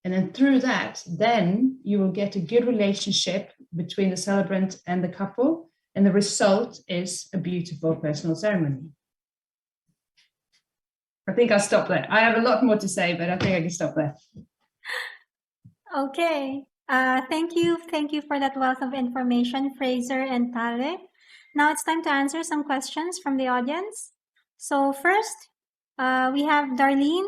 And then through that, then you will get a good relationship between the celebrant and the couple. And the result is a beautiful personal ceremony. I think I'll stop there. I have a lot more to say, but I think I can stop there. Okay. Thank you. Thank you for that wealth of information, Fraser and Tale. Now it's time to answer some questions from the audience. So first, we have Darlene.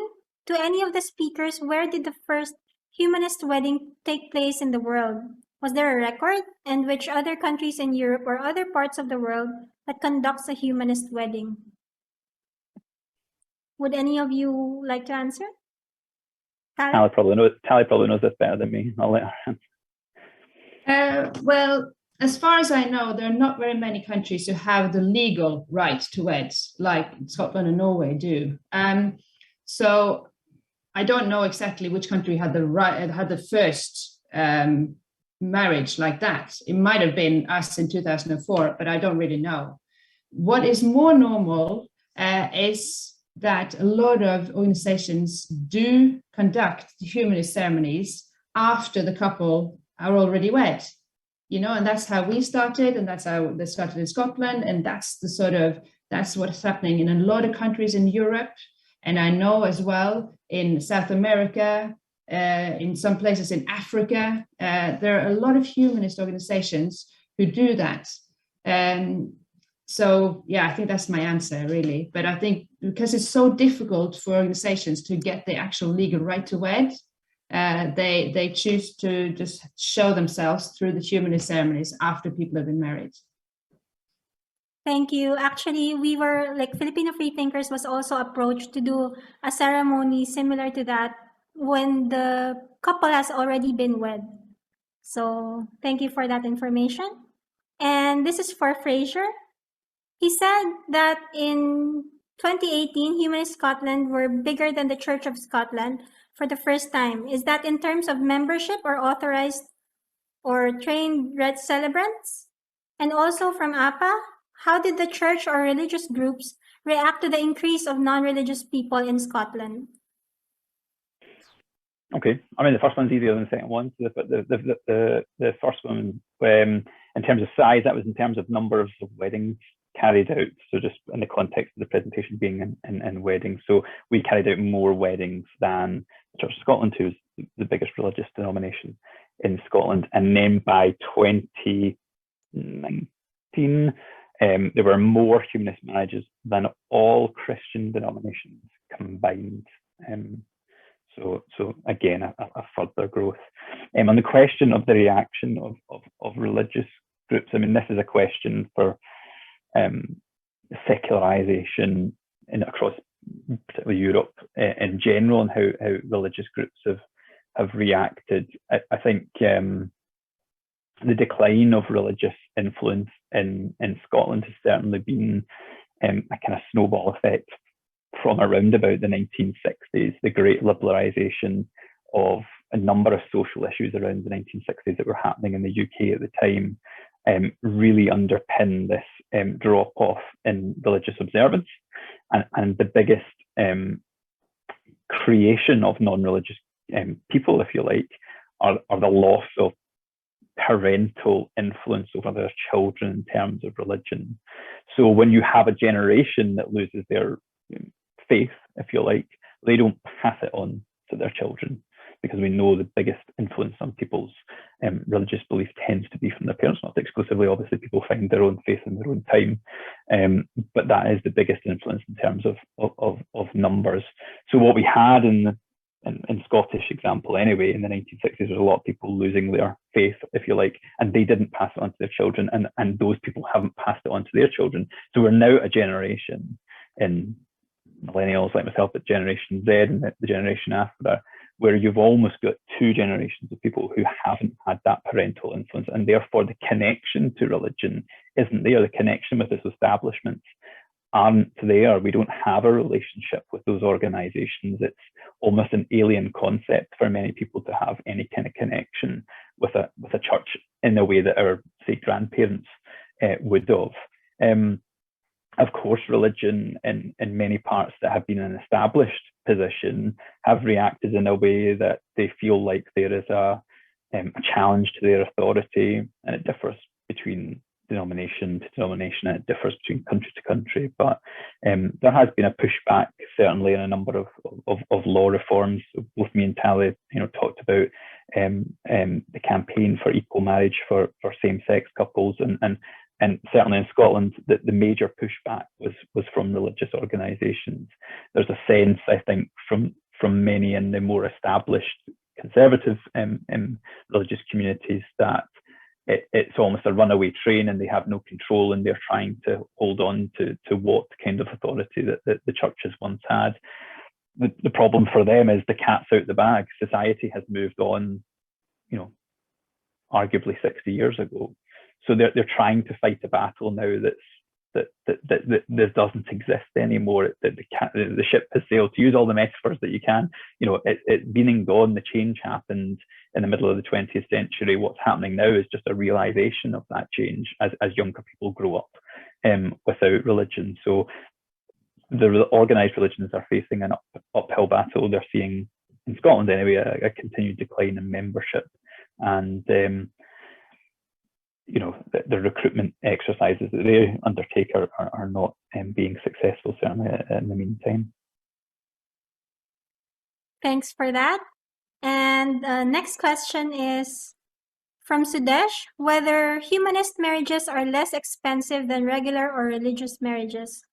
To any of the speakers, where did the first humanist wedding take place in the world? Was there a record? And which other countries in Europe or other parts of the world that conducts a humanist wedding? Would any of you like to answer? Tally probably knows this better than me. I'll let her. Well, as far as I know, there are not very many countries who have the legal right to wed, like Scotland and Norway do. So I don't know exactly which country had the first marriage like that. It might have been us in 2004, but I don't really know. What is more normal is that a lot of organizations do conduct humanist ceremonies after the couple are already wed, and that's how we started, and that's how they started in Scotland, and that's what's happening in a lot of countries in Europe, and I know as well in South America, in some places in Africa, there are a lot of humanist organizations who do that. So yeah, I think that's my answer really. But I think because it's so difficult for organizations to get the actual legal right to wed, they choose to just show themselves through the humanist ceremonies after people have been married. Thank you. Actually, we were Filipino Freethinkers was also approached to do a ceremony similar to that when the couple has already been wed. So thank you for that information. And this is for Fraser. He said that in 2018, Humanist Scotland were bigger than the Church of Scotland for the first time. Is that in terms of membership or authorized or trained red celebrants? And also from APA, how did the church or religious groups react to the increase of non-religious people in Scotland? Okay, I mean the first one's easier than the second one. So the first one, in terms of size, that was in terms of number of weddings carried out. So just in the context of the presentation being in weddings, so we carried out more weddings than the Church of Scotland, who's the biggest religious denomination in Scotland. And then by 2019, there were more humanist marriages than all Christian denominations combined. So again, a further growth. On the question of the reaction of religious groups, I mean, this is a question for secularization across particularly Europe in general, and how religious groups have reacted. I think the decline of religious influence in Scotland has certainly been a kind of snowball effect from around about the 1960s, the great liberalisation of a number of social issues around the 1960s that were happening in the UK at the time, really underpin this drop-off in religious observance. And the biggest creation of non-religious people, if you like, are the loss of parental influence over their children in terms of religion. So when you have a generation that loses their faith, if you like, they don't pass it on to their children, because we know the biggest influence on people's religious belief tends to be from their parents, not exclusively. Obviously, people find their own faith in their own time, but that is the biggest influence in terms of numbers. So what we had in Scottish example anyway, in the 1960s, was a lot of people losing their faith, if you like, and they didn't pass it on to their children, and those people haven't passed it on to their children. So we're now a generation in millennials like myself, but Generation Z and the generation after that, where you've almost got two generations of people who haven't had that parental influence, and therefore the connection to religion isn't there. The connection with those establishments aren't there. We don't have a relationship with those organizations. It's almost an alien concept for many people to have any kind of connection with a church in the way that our, say, grandparents would have. Of course, religion in many parts that have been an established position have reacted in a way that they feel like there is a challenge to their authority, and it differs between denomination to denomination, and it differs between country to country. But there has been a pushback, certainly, in a number of law reforms. Both me and Tale, talked about the campaign for equal marriage for same-sex couples, and certainly in Scotland, the major pushback was from religious organisations. There's a sense, I think, from many in the more established conservative religious communities that it's almost a runaway train, and they have no control, and they're trying to hold on to what kind of authority that the churches once had. The problem for them is the cat's out the bag. Society has moved on, arguably 60 years ago. So they're trying to fight a battle now that doesn't exist anymore. The ship has sailed, to use all the metaphors that you can. It being and gone, the change happened in the middle of the 20th century. What's happening now is just a realization of that change as younger people grow up without religion. So the organised religions are facing an uphill battle. They're seeing, in Scotland anyway, a continued decline in membership, and the recruitment exercises that they undertake are not being successful, certainly in the meantime. Thanks for that. And next question is from Sudesh, whether humanist marriages are less expensive than regular or religious marriages.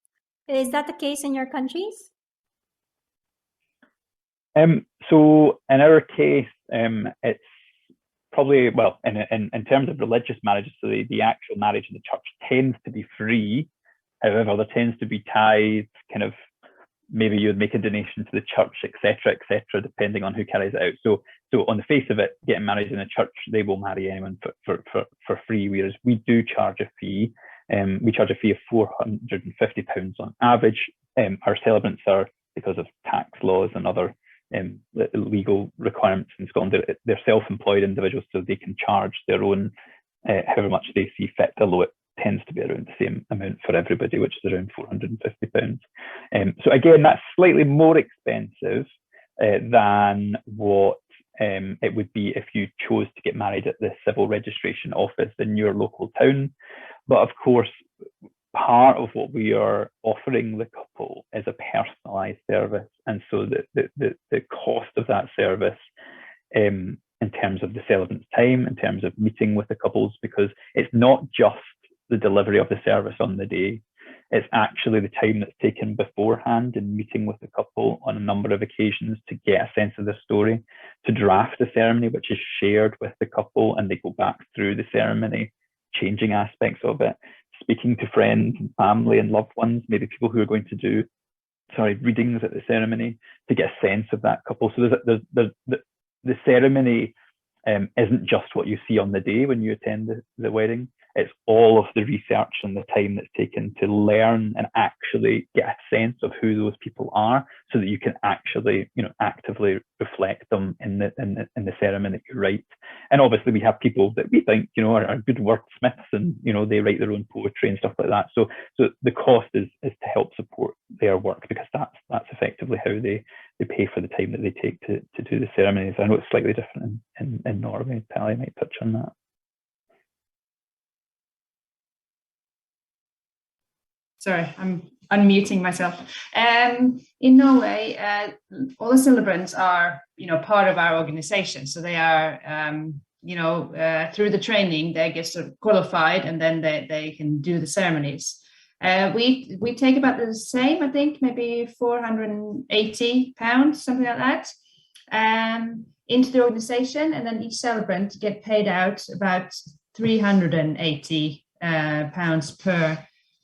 Is that the case in your countries? So in our case, it's probably, well, in terms of religious marriages, so the actual marriage in the church tends to be free. However, there tends to be tithes, kind of, maybe you would make a donation to the church, etc., depending on who carries it out. So on the face of it, getting married in a church, they will marry anyone for free, whereas we do charge a fee. We charge a fee of £450 on average. Our celebrants are, because of tax laws and other legal requirements in Scotland, they're self-employed individuals, so they can charge their own however much they see fit, although it tends to be around the same amount for everybody, which is around £450. So again, that's slightly more expensive than what it would be if you chose to get married at the civil registration office in your local town. But of course, part of what we are offering the couple is a personalised service, and so the cost of that service in in terms of the celebrant's time, in terms of meeting with the couples, because it's not just the delivery of the service on the day. It's actually the time that's taken beforehand in meeting with the couple on a number of occasions to get a sense of the story, to draft the ceremony, which is shared with the couple, and they go back through the ceremony, changing aspects of it, speaking to friends and family and loved ones, maybe people who are going to do readings at the ceremony, to get a sense of that couple. So the ceremony isn't just what you see on the day when you attend the wedding. It's all of the research and the time that's taken to learn and actually get a sense of who those people are, so that you can actually, actively reflect them in the ceremony that you write. And obviously, we have people that we think, are good wordsmiths, and they write their own poetry and stuff like that. So the cost is to help support their work, because that's effectively how they pay for the time that they take to do the ceremonies. I know it's slightly different in Norway. Tali might touch on that. Sorry, I'm unmuting myself. In Norway, all the celebrants are, part of our organization. So they are, through the training, they get sort of qualified, and then they can do the ceremonies. We take about the same, I think, maybe £480, something like that, into the organization, and then each celebrant get paid out about £380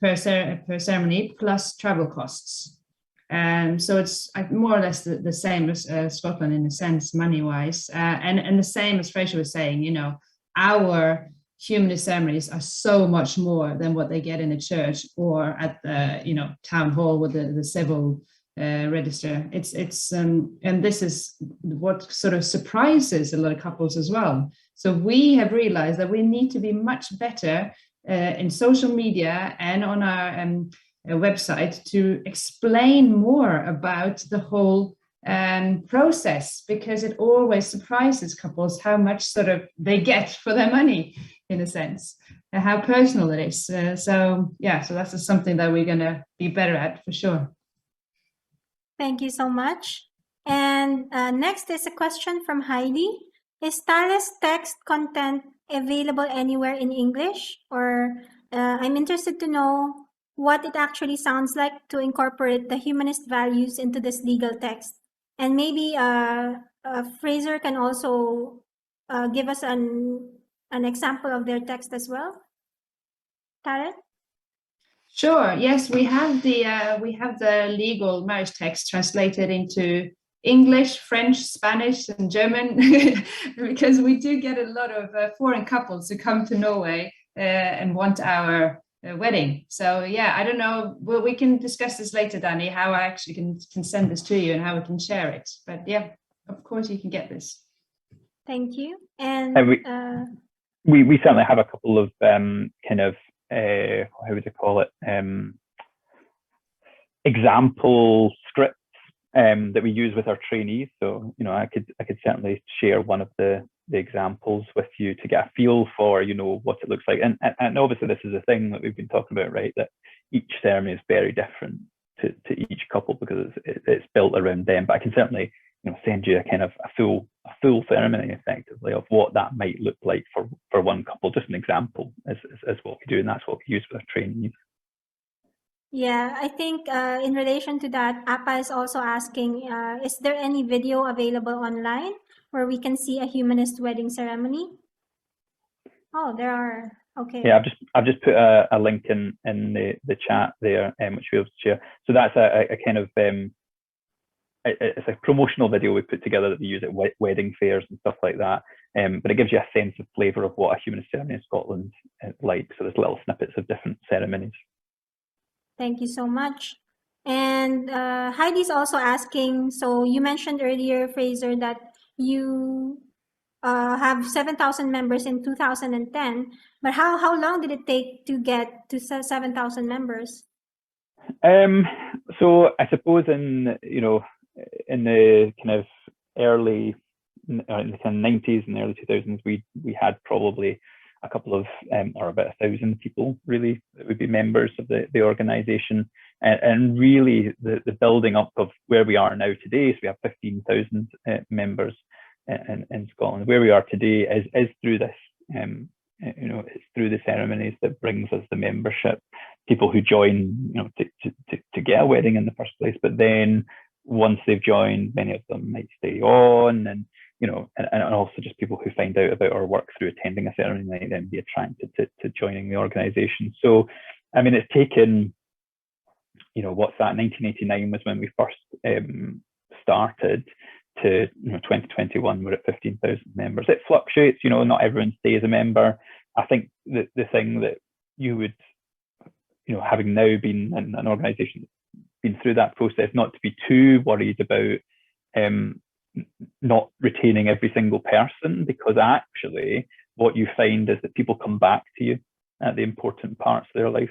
per ceremony, plus travel costs. So it's more or less the same as Scotland in a sense, money-wise. And the same as Fraser was saying, our humanist ceremonies are so much more than what they get in a church or at the town hall with the civil register. It's and this is what sort of surprises a lot of couples as well. So we have realized that we need to be much better in social media and on our website to explain more about the whole process, because it always surprises couples how much sort of they get for their money, in a sense, and how personal it is. So that's just something that we're going to be better at for sure. Thank you so much. And next is a question from Heidi. Is Tale's text content available anywhere in English? Or I'm interested to know what it actually sounds like to incorporate the humanist values into this legal text. And maybe Fraser can also give us an example of their text as well. Tale? Sure. Yes, we have the legal marriage text translated into English, French, Spanish, and German, because we do get a lot of foreign couples who come to Norway and want our wedding. So I don't know. Well, we can discuss this later, Danny, how I actually can send this to you and how we can share it. But of course you can get this. Thank you. And we certainly have a couple of kind of how would you call it, example scripts that we use with our trainees. So I could certainly share one of the examples with you to get a feel for what it looks like. And obviously this is a thing that we've been talking about, right? That each ceremony is very different to each couple, because it's built around them. But I can certainly send you a kind of a full ceremony effectively of what that might look like for one couple. Just an example is what we do, and that's what we use with our trainees. Yeah, I think in relation to that, Appa is also asking, is there any video available online where we can see a humanist wedding ceremony? Oh, there are. Okay. Yeah, I've just put a link in the chat there, which we'll share. So that's a kind of it's a promotional video we put together that we use at wedding fairs and stuff like that. But it gives you a sense of flavour of what a humanist ceremony in Scotland is like. So there's little snippets of different ceremonies. Thank you so much. And Heidi's also asking, so you mentioned earlier, Fraser, that you have 7,000 members in 2010, but how long did it take to get to 7,000 members? So I suppose in the kind of early, in the kind of 90s and early 2000s, we had probably a couple of or about 1,000 people really that would be members of the organization, and really the building up of where we are now today. So we have 15,000 members. in Scotland. Where we are today is through this, it's through the ceremonies that brings us the membership, people who join, to get a wedding in the first place. But then once they've joined, many of them might stay on, and also just people who find out about our work through attending a ceremony might then be attracted to joining the organisation. So, I mean, it's taken, what's that? 1989 was when we first started, to 2021 we're at 15,000 members. It fluctuates, not everyone stays a member. I think the thing that you would, having now been in an organisation that's been through that process, not to be too worried about not retaining every single person, because actually what you find is that people come back to you at the important parts of their life.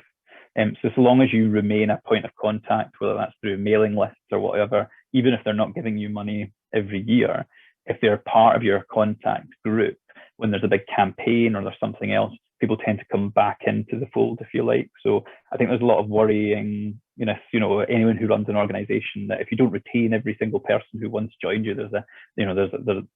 So as long as you remain a point of contact, whether that's through mailing lists or whatever, even if they're not giving you money every year, if they're part of your contact group, when there's a big campaign or there's something else, people tend to come back into the fold, if you like. So I think there's a lot of worrying, anyone who runs an organisation, that if you don't retain every single person who once joined you, there's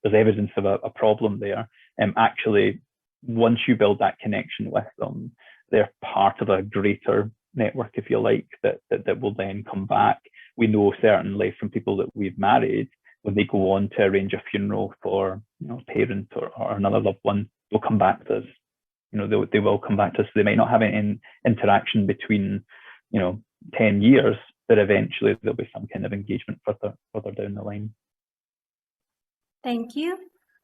evidence of a problem there. Actually, once you build that connection with them, they're part of a greater network, if you like, that will then come back. We know certainly from people that we've married, when they go on to arrange a funeral for a parent or another loved one, they'll come back to us. They will come back to us. They might not have an interaction between 10 years, but eventually there'll be some kind of engagement further down the line. Thank you.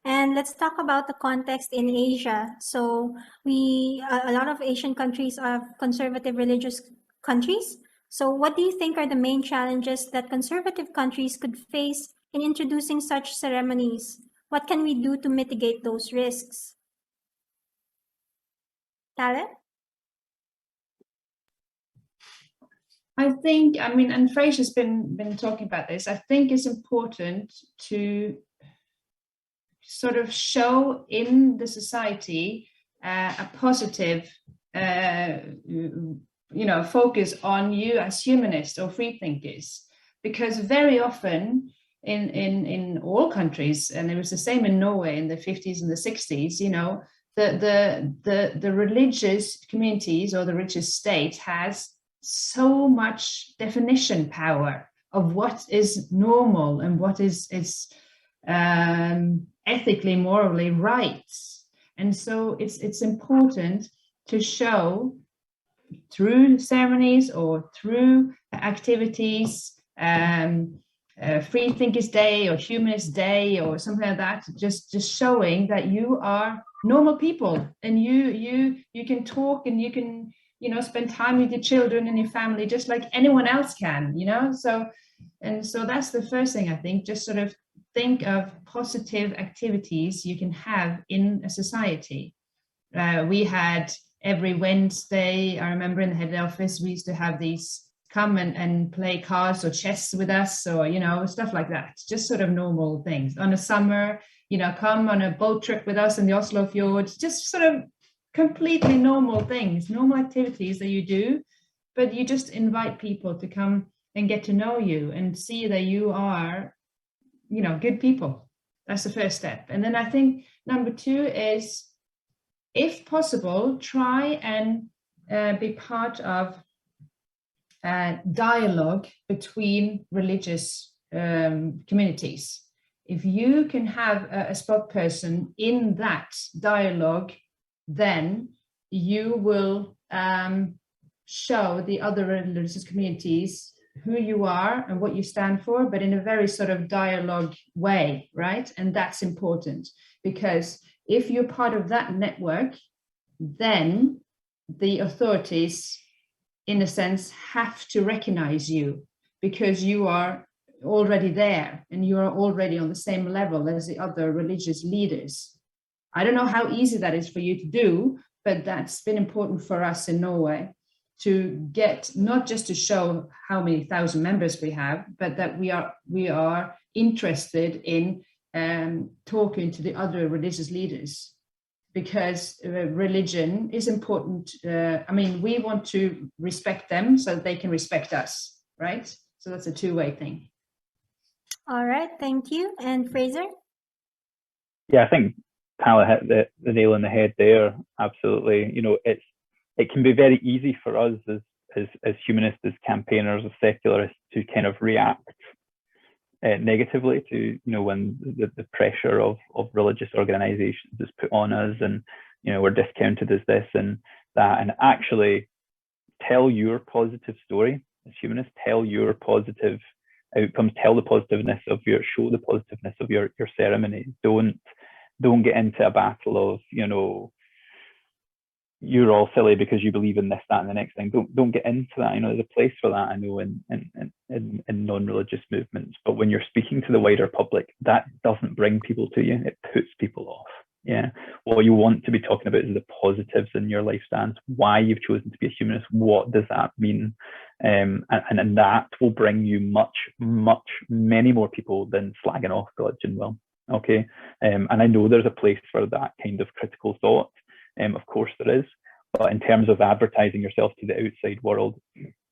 And let's talk about the context in Asia. So a lot of Asian countries are conservative religious countries. So what do you think are the main challenges that conservative countries could face in introducing such ceremonies? What can we do to mitigate those risks? Tale? I think, and Fraser's been talking about this, I think it's important to sort of show in the society a positive, focus on you as humanists or freethinkers, because very often in all countries, and it was the same in Norway in the 50s and the 60s, the religious communities or the religious state has so much definition power of what is normal and what is ethically, morally right. And so it's important to show through ceremonies or through activities, Freethinkers Day or Humanist Day or something like that, just showing that you are normal people and you can talk and you can spend time with your children and your family just like anyone else can, so that's the first thing. I think just sort of think of positive activities you can have in a society. We had every Wednesday, I remember in the head office, we used to have these come and play cards or chess with us, or stuff like that, just sort of normal things. On a summer, come on a boat trip with us in the Oslo fjords, just sort of completely normal things, normal activities that you do, but you just invite people to come and get to know you and see that you are good people. That's the first step. And then I think number 2 is, if possible, try and be part of dialogue between religious communities. If you can have a spokesperson in that dialogue, then you will show the other religious communities who you are and what you stand for, but in a very sort of dialogue way, right? And that's important, because if you're part of that network, then the authorities, in a sense, have to recognize you because you are already there and you are already on the same level as the other religious leaders. I don't know how easy that is for you to do, but that's been important for us in Norway, to get, not just to show how many thousand members we have, but that we are interested in talking to the other religious leaders, because religion is important. We want to respect them so that they can respect us, right? So that's a two-way thing. All right, thank you. And Fraser? Yeah, I think Tala hit the nail on the head there. Absolutely. You know, it can be very easy for us as humanists, as campaigners, as secularists, to kind of react negatively to, you know, when the pressure of religious organizations is put on us, and, you know, we're discounted as this and that. And actually tell your positive story as humanists, tell your positive outcomes, tell the positiveness of show the positiveness of your ceremony. Don't get into a battle of, you know, you're all silly because you believe in this, that, and the next thing. Don't get into that. You know, there's a place for that, I know, in non-religious movements. But when you're speaking to the wider public, that doesn't bring people to you. It puts people off. Yeah. What you want to be talking about is the positives in your life stance, why you've chosen to be a humanist, what does that mean? And that will bring you many more people than slagging off religion will. Okay. And I know there's a place for that kind of critical thought. Of course there is, but in terms of advertising yourself to the outside world,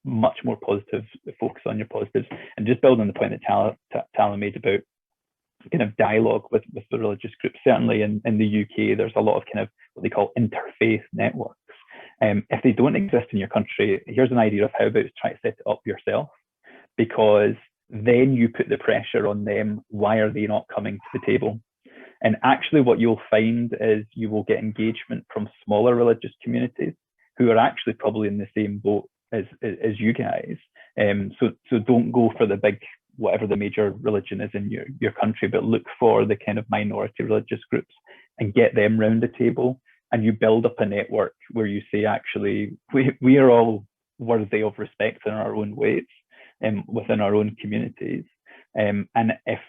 much more positive, focus on your positives. And just building on the point that Tala made about kind of dialogue with the religious groups, certainly in the UK, there's a lot of kind of what they call interfaith networks. If they don't exist in your country, here's an idea of how about try to set it up yourself, because then you put the pressure on them. Why are they not coming to the table? And actually what you'll find is you will get engagement from smaller religious communities who are actually probably in the same boat as you guys. So don't go for the big, whatever the major religion is in your country, but look for the kind of minority religious groups and get them round the table. And you build up a network where you say, actually, we are all worthy of respect in our own ways within our own communities. And if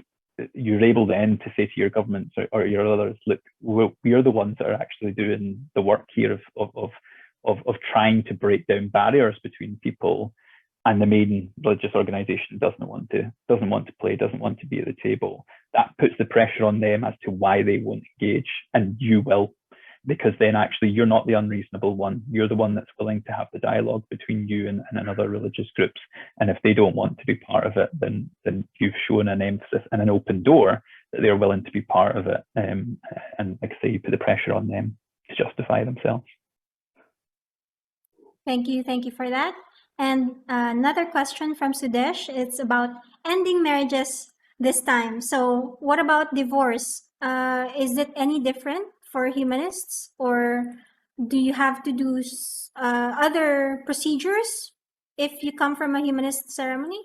you're able then to say to your governments or your others, look, we are the ones that are actually doing the work here of trying to break down barriers between people, and the main religious organization doesn't want to play, doesn't want to be at the table. That puts the pressure on them as to why they won't engage, and you will, because then actually you're not the unreasonable one. You're the one that's willing to have the dialogue between you and other religious groups. And if they don't want to be part of it, then you've shown an emphasis and an open door that they're willing to be part of it. And like I say, you put the pressure on them to justify themselves. Thank you for that. And another question from Sudesh. It's about ending marriages this time. So what about divorce? Is it any different for humanists, or do you have to do other procedures if you come from a humanist ceremony?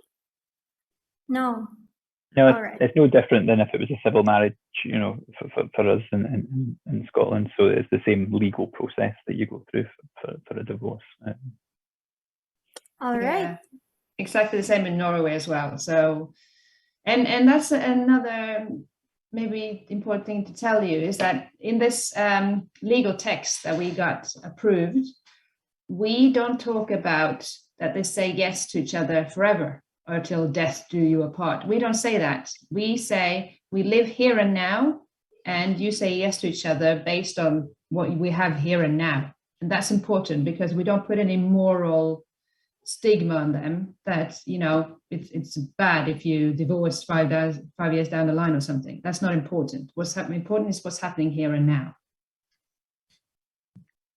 No. No, Right. it's no different than if it was a civil marriage, you know, for us in Scotland. So it's the same legal process that you go through for a divorce. All right. Yeah, exactly the same in Norway as well. So, and that's another maybe important thing to tell you, is that in this legal text that we got approved, we don't talk about that they say yes to each other forever or till death do you apart. We don't say that. We say we live here and now, and you say yes to each other based on what we have here and now. And that's important because we don't put any moral stigma on them that, you know, it's bad if you divorce 5 years down the line or something. That's not important. What's important is what's happening here and now.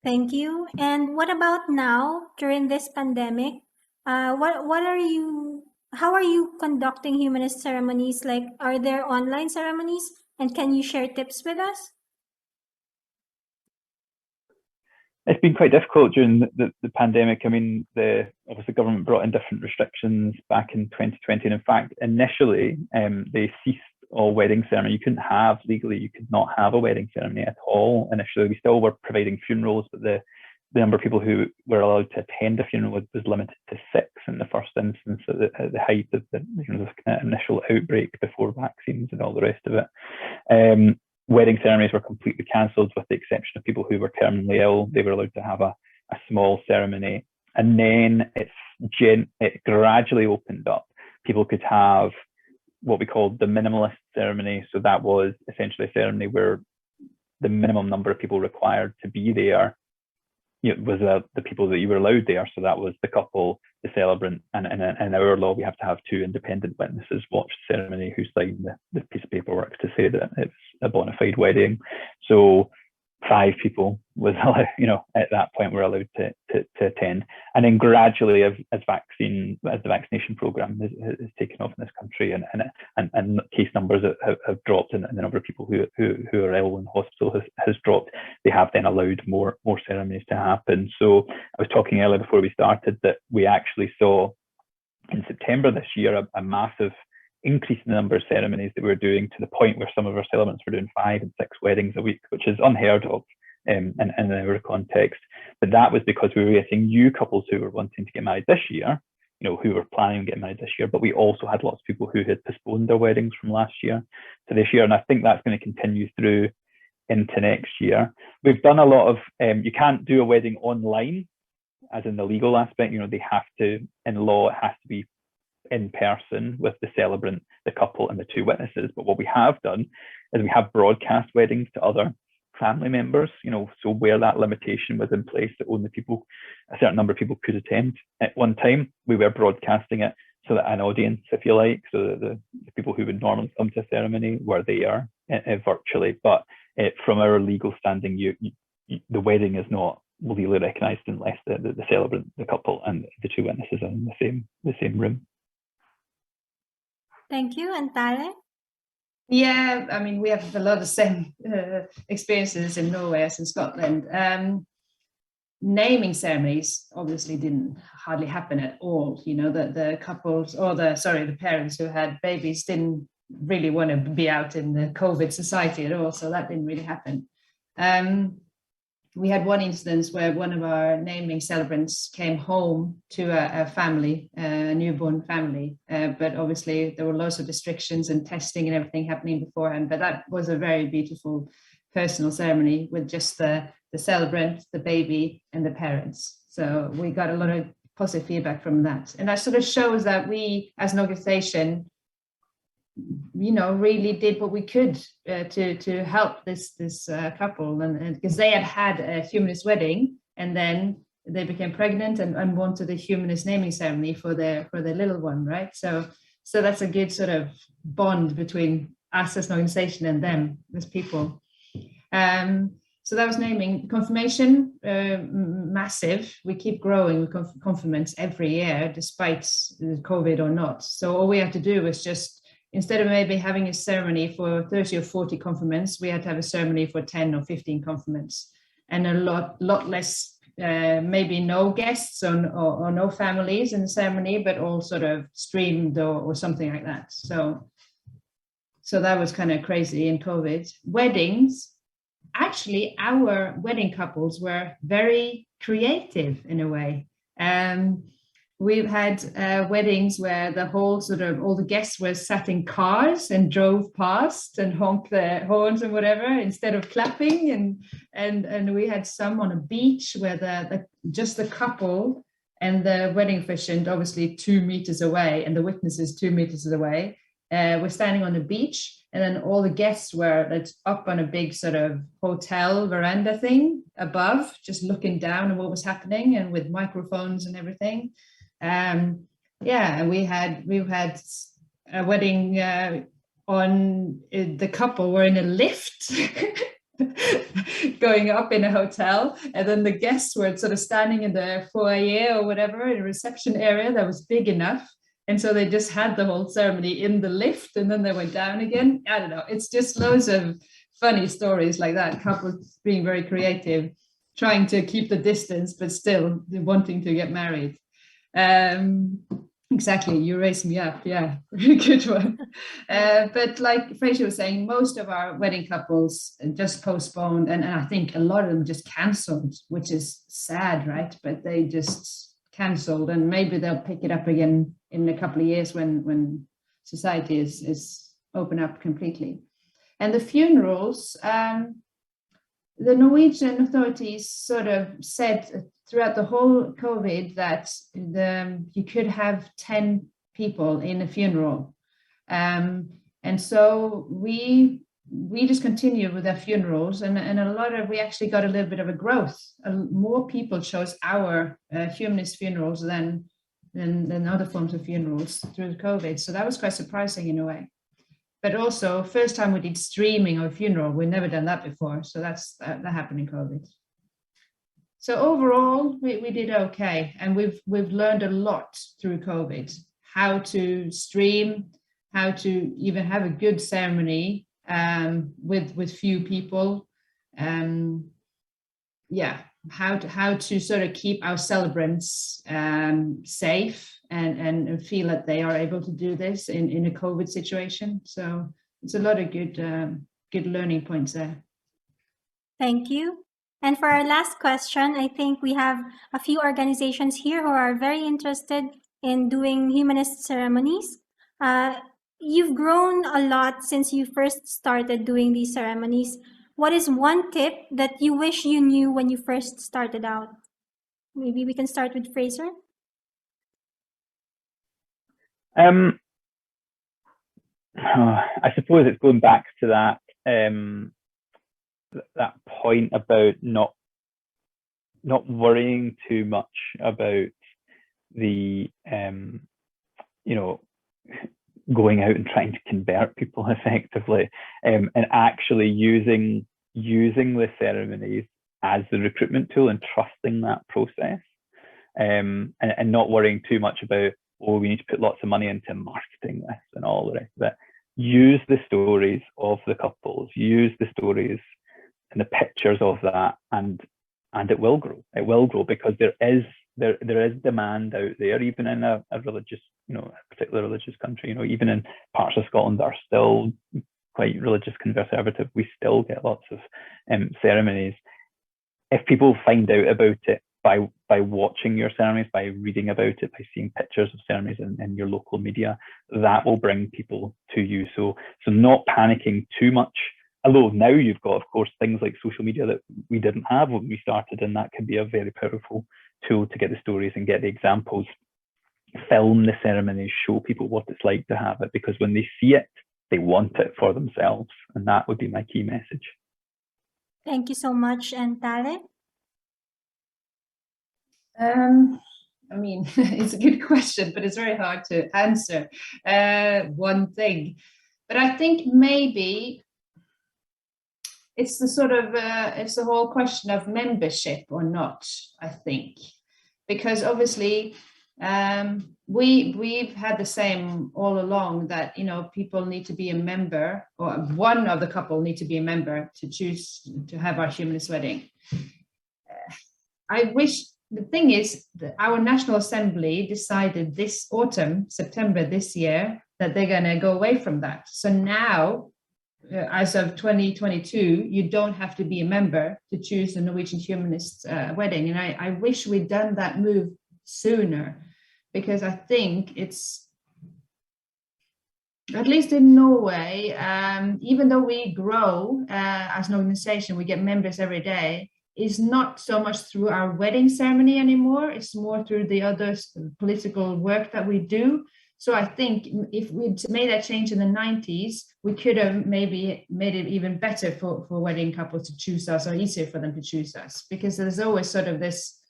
Thank you. And what about now during this pandemic? How are you conducting humanist ceremonies? Like, are there online ceremonies? And can you share tips with us? It's been quite difficult during the pandemic. I mean, obviously the government brought in different restrictions back in 2020. And in fact, initially, they ceased all wedding ceremony. You could not have a wedding ceremony at all. Initially, we still were providing funerals, but the number of people who were allowed to attend a funeral was limited to 6 in the first instance at the height of the initial outbreak before vaccines and all the rest of it. Wedding ceremonies were completely cancelled with the exception of people who were terminally ill. They were allowed to have a small ceremony. And then it gradually opened up. People could have what we called the Minimalist Ceremony. So that was essentially a ceremony where the minimum number of people required to be there was the people that you were allowed there. So that was the couple, the celebrant, and in our law we have to have 2 independent witnesses watch the ceremony who sign the piece of paperwork to say that it's a bona fide wedding. So 5 people was allowed, at that point were allowed to attend, and then gradually as the vaccination program has taken off in this country, and case numbers have dropped, and the number of people who are ill in hospital has dropped, they have then allowed more ceremonies to happen. So I was talking earlier before we started that we actually saw in September this year a massive increase in the number of ceremonies that we were doing, to the point where some of our celebrants were doing 5 and 6 weddings a week, which is unheard of in our context. But that was because we were getting new couples who were wanting to get married this year, who were planning on getting married this year, but we also had lots of people who had postponed their weddings from last year to this year, and I think that's going to continue through into next year. We've done a lot of, you can't do a wedding online, as in the legal aspect, they have to, in law, it has to be in person with the celebrant, the couple, and the 2 witnesses. But what we have done is we have broadcast weddings to other family members, so where that limitation was in place that only a certain number of people could attend at one time, we were broadcasting it so that an audience, if you like, so that the people who would normally come to a ceremony were there virtually. But from our legal standing, the wedding is not legally recognised unless the celebrant, the couple, and the 2 witnesses are in the same room. Thank you. And Tale? Yeah, I mean, we have a lot of same experiences in Norway as in Scotland. Naming ceremonies obviously didn't hardly happen at all. The couples, or the parents who had babies didn't really want to be out in the COVID society at all, so that didn't really happen. We had one instance where one of our naming celebrants came home to a family, a newborn family, but obviously there were lots of restrictions and testing and everything happening beforehand. But that was a very beautiful personal ceremony with just the celebrant, the baby, and the parents. So we got a lot of positive feedback from that. And that sort of shows that we, as an organization, really did what we could to help this couple, and because they had a humanist wedding, and then they became pregnant and wanted a humanist naming ceremony for their little one, right? So that's a good sort of bond between us as an organization and them as people. So that was naming. Confirmation, massive. We keep growing with confirmants every year, despite COVID or not. So all we have to do is just, instead of maybe having a ceremony for 30 or 40 confirmants, we had to have a ceremony for 10 or 15 confirmants, and a lot less, maybe no guests or no families in the ceremony, but all sort of streamed or something like that. So that was kind of crazy in COVID. Weddings, actually, our wedding couples were very creative in a way. We've had weddings where the whole all the guests were sat in cars and drove past and honked their horns and whatever instead of clapping, and we had some on a beach where just the couple and the wedding officiant, obviously 2 meters away, and the witnesses 2 meters away, were standing on the beach, and then all the guests were up on a big sort of hotel veranda thing above, just looking down at what was happening, and with microphones and everything. And we've had a wedding on the couple were in a lift going up in a hotel, and then the guests were sort of standing in the foyer or whatever, in a reception area that was big enough, and so they just had the whole ceremony in the lift, and then they went down again. I don't know, it's just loads of funny stories like that, couples being very creative, trying to keep the distance but still wanting to get married. Exactly, you raised me up. Yeah, really good one. But like Fraser was saying, most of our wedding couples just postponed, and I think a lot of them just cancelled, which is sad, right? But they just cancelled, and maybe they'll pick it up again in a couple of years when society is open up completely. And the funerals, the Norwegian authorities sort of said throughout the whole COVID that you could have 10 people in a funeral. And so we just continued with our funerals, and we actually got a little bit of a growth. More people chose our humanist funerals than than other forms of funerals through COVID. So that was quite surprising in a way. But also, first time we did streaming of a funeral. We've never done that before. So that happened in COVID. So overall, we did okay. And we've learned a lot through COVID, how to stream, how to even have a good ceremony with few people. How to sort of keep our celebrants safe and feel that they are able to do this in a COVID situation. So it's a lot of good learning points there. Thank you. And for our last question, I think we have a few organizations here who are very interested in doing humanist ceremonies. You've grown a lot since you first started doing these ceremonies. What is one tip that you wish you knew when you first started out? Maybe we can start with Fraser. I suppose it's going back to that that point about not worrying too much about the going out and trying to convert people effectively, and actually using the ceremonies as the recruitment tool and trusting that process, and not worrying too much about, oh, we need to put lots of money into marketing this and all the rest of it. Use the stories of the couples, use the stories and the pictures of that, and it will grow. It will grow because there is demand out there, even in a religious, a particular religious country. Even in parts of Scotland that are still quite religious conservative, we still get lots of ceremonies. If people find out about it by watching your ceremonies, by reading about it, by seeing pictures of ceremonies in your local media, that will bring people to you. So not panicking too much. Although now you've got, of course, things like social media that we didn't have when we started, and that can be a very powerful tool to get the stories and get the examples. Film the ceremonies, show people what it's like to have it, because when they see it, they want it for themselves. And that would be my key message. Thank you so much. And Tale? It's a good question, but it's very hard to answer one thing. But I think maybe it's the whole question of membership or not, I think, because obviously we've had the same all along, that people need to be a member, or one of the couple need to be a member to choose to have our humanist wedding. I wish. The thing is that our National Assembly decided this autumn, September this year, that they're going to go away from that. So now, as of 2022, you don't have to be a member to choose the Norwegian Humanist Wedding. And I wish we'd done that move sooner, because I think it's, at least in Norway, even though we grow as an organization, we get members every day, is not so much through our wedding ceremony anymore. It's more through the other political work that we do. So I think if we'd made that change in the 90s, we could have maybe made it even better for wedding couples to choose us, or easier for them to choose us, because there's always sort of this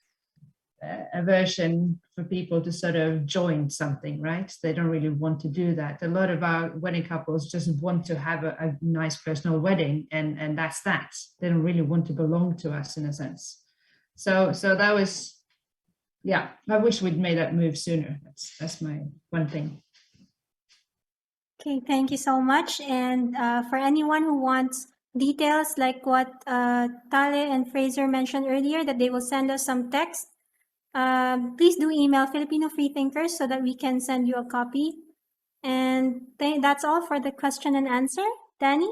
aversion for people to sort of join something, right? They don't really want to do that. A lot of our wedding couples just want to have a nice personal wedding, and that's that. They don't really want to belong to us in a sense. So that was, yeah, I wish we'd made that move sooner. That's my one thing. Okay, thank you so much. And for anyone who wants details like what Tale and Fraser mentioned earlier, that they will send us some text, please do email Filipino Freethinkers so that we can send you a copy. And that's all for the question and answer. Danny?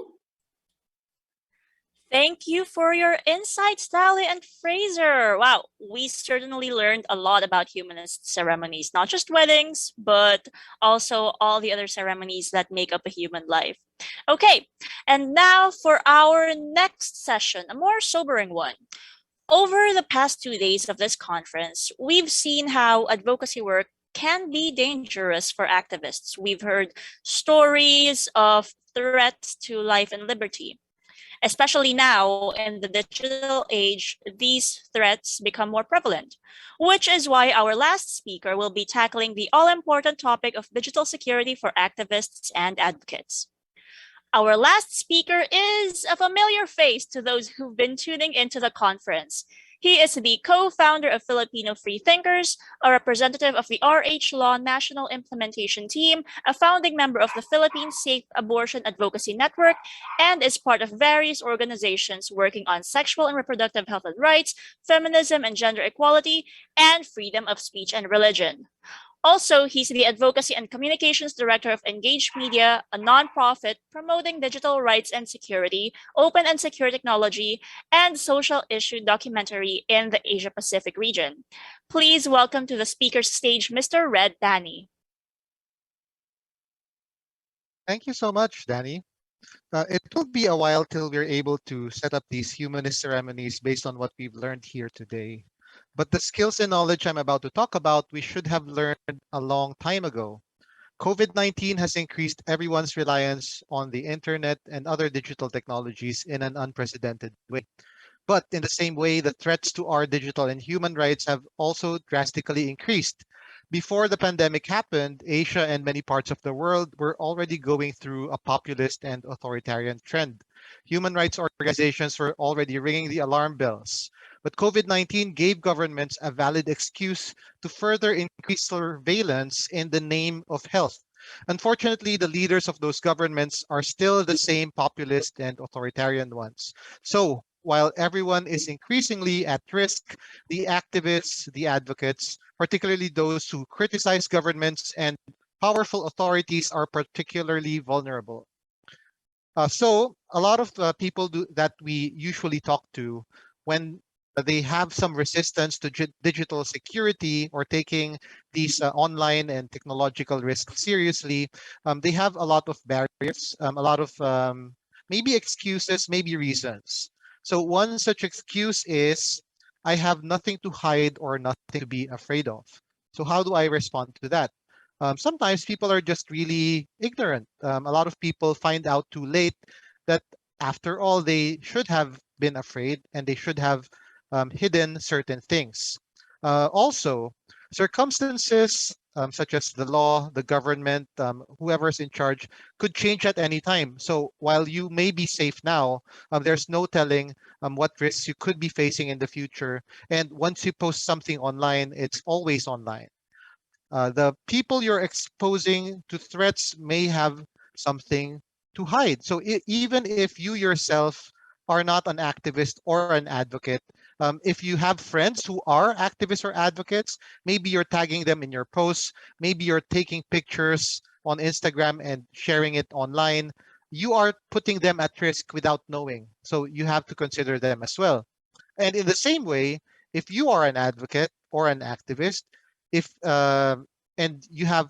Thank you for your insights, Tale and Fraser. Wow, we certainly learned a lot about humanist ceremonies, not just weddings, but also all the other ceremonies that make up a human life. Okay, and now for our next session, a more sobering one. Over the past 2 days of this conference, we've seen how advocacy work can be dangerous for activists. We've heard stories of threats to life and liberty. Especially now in the digital age, these threats become more prevalent, which is why our last speaker will be tackling the all-important topic of digital security for activists and advocates. Our last speaker is a familiar face to those who've been tuning into the conference. He is the co-founder of Filipino Freethinkers, a representative of the RH Law National Implementation Team, a founding member of the Philippine Safe Abortion Advocacy Network, and is part of various organizations working on sexual and reproductive health and rights, feminism and gender equality, and freedom of speech and religion. Also, he's the Advocacy and Communications Director of EngageMedia, a nonprofit promoting digital rights and security, open and secure technology, and social issue documentary in the Asia Pacific region. Please welcome to the speaker's stage, Mr. Red Tani. Thank you so much, Danny. It will be a while till we're able to set up these humanist ceremonies based on what we've learned here today. But the skills and knowledge I'm about to talk about, we should have learned a long time ago. COVID-19 has increased everyone's reliance on the internet and other digital technologies in an unprecedented way. But in the same way, the threats to our digital and human rights have also drastically increased. Before the pandemic happened, Asia and many parts of the world were already going through a populist and authoritarian trend. Human rights organizations were already ringing the alarm bells. But COVID-19 gave governments a valid excuse to further increase surveillance in the name of health. Unfortunately, the leaders of those governments are still the same populist and authoritarian ones. So, while everyone is increasingly at risk, the activists, the advocates, particularly those who criticize governments and powerful authorities, are particularly vulnerable. So a lot of people that we usually talk to, when they have some resistance to digital security or taking these online and technological risks seriously, they have a lot of barriers, a lot of maybe excuses, maybe reasons. So one such excuse is, I have nothing to hide or nothing to be afraid of. So how do I respond to that? Sometimes people are just really ignorant. A lot of people find out too late that after all, they should have been afraid and they should have hidden certain things. Also, circumstances such as the law, the government, whoever's in charge could change at any time. So while you may be safe now, there's no telling what risks you could be facing in the future. And once you post something online, it's always online. The people you're exposing to threats may have something to hide. So even if you yourself are not an activist or an advocate, if you have friends who are activists or advocates, maybe you're tagging them in your posts, maybe you're taking pictures on Instagram and sharing it online, you are putting them at risk without knowing. So you have to consider them as well. And in the same way, if you are an advocate or an activist, if and you have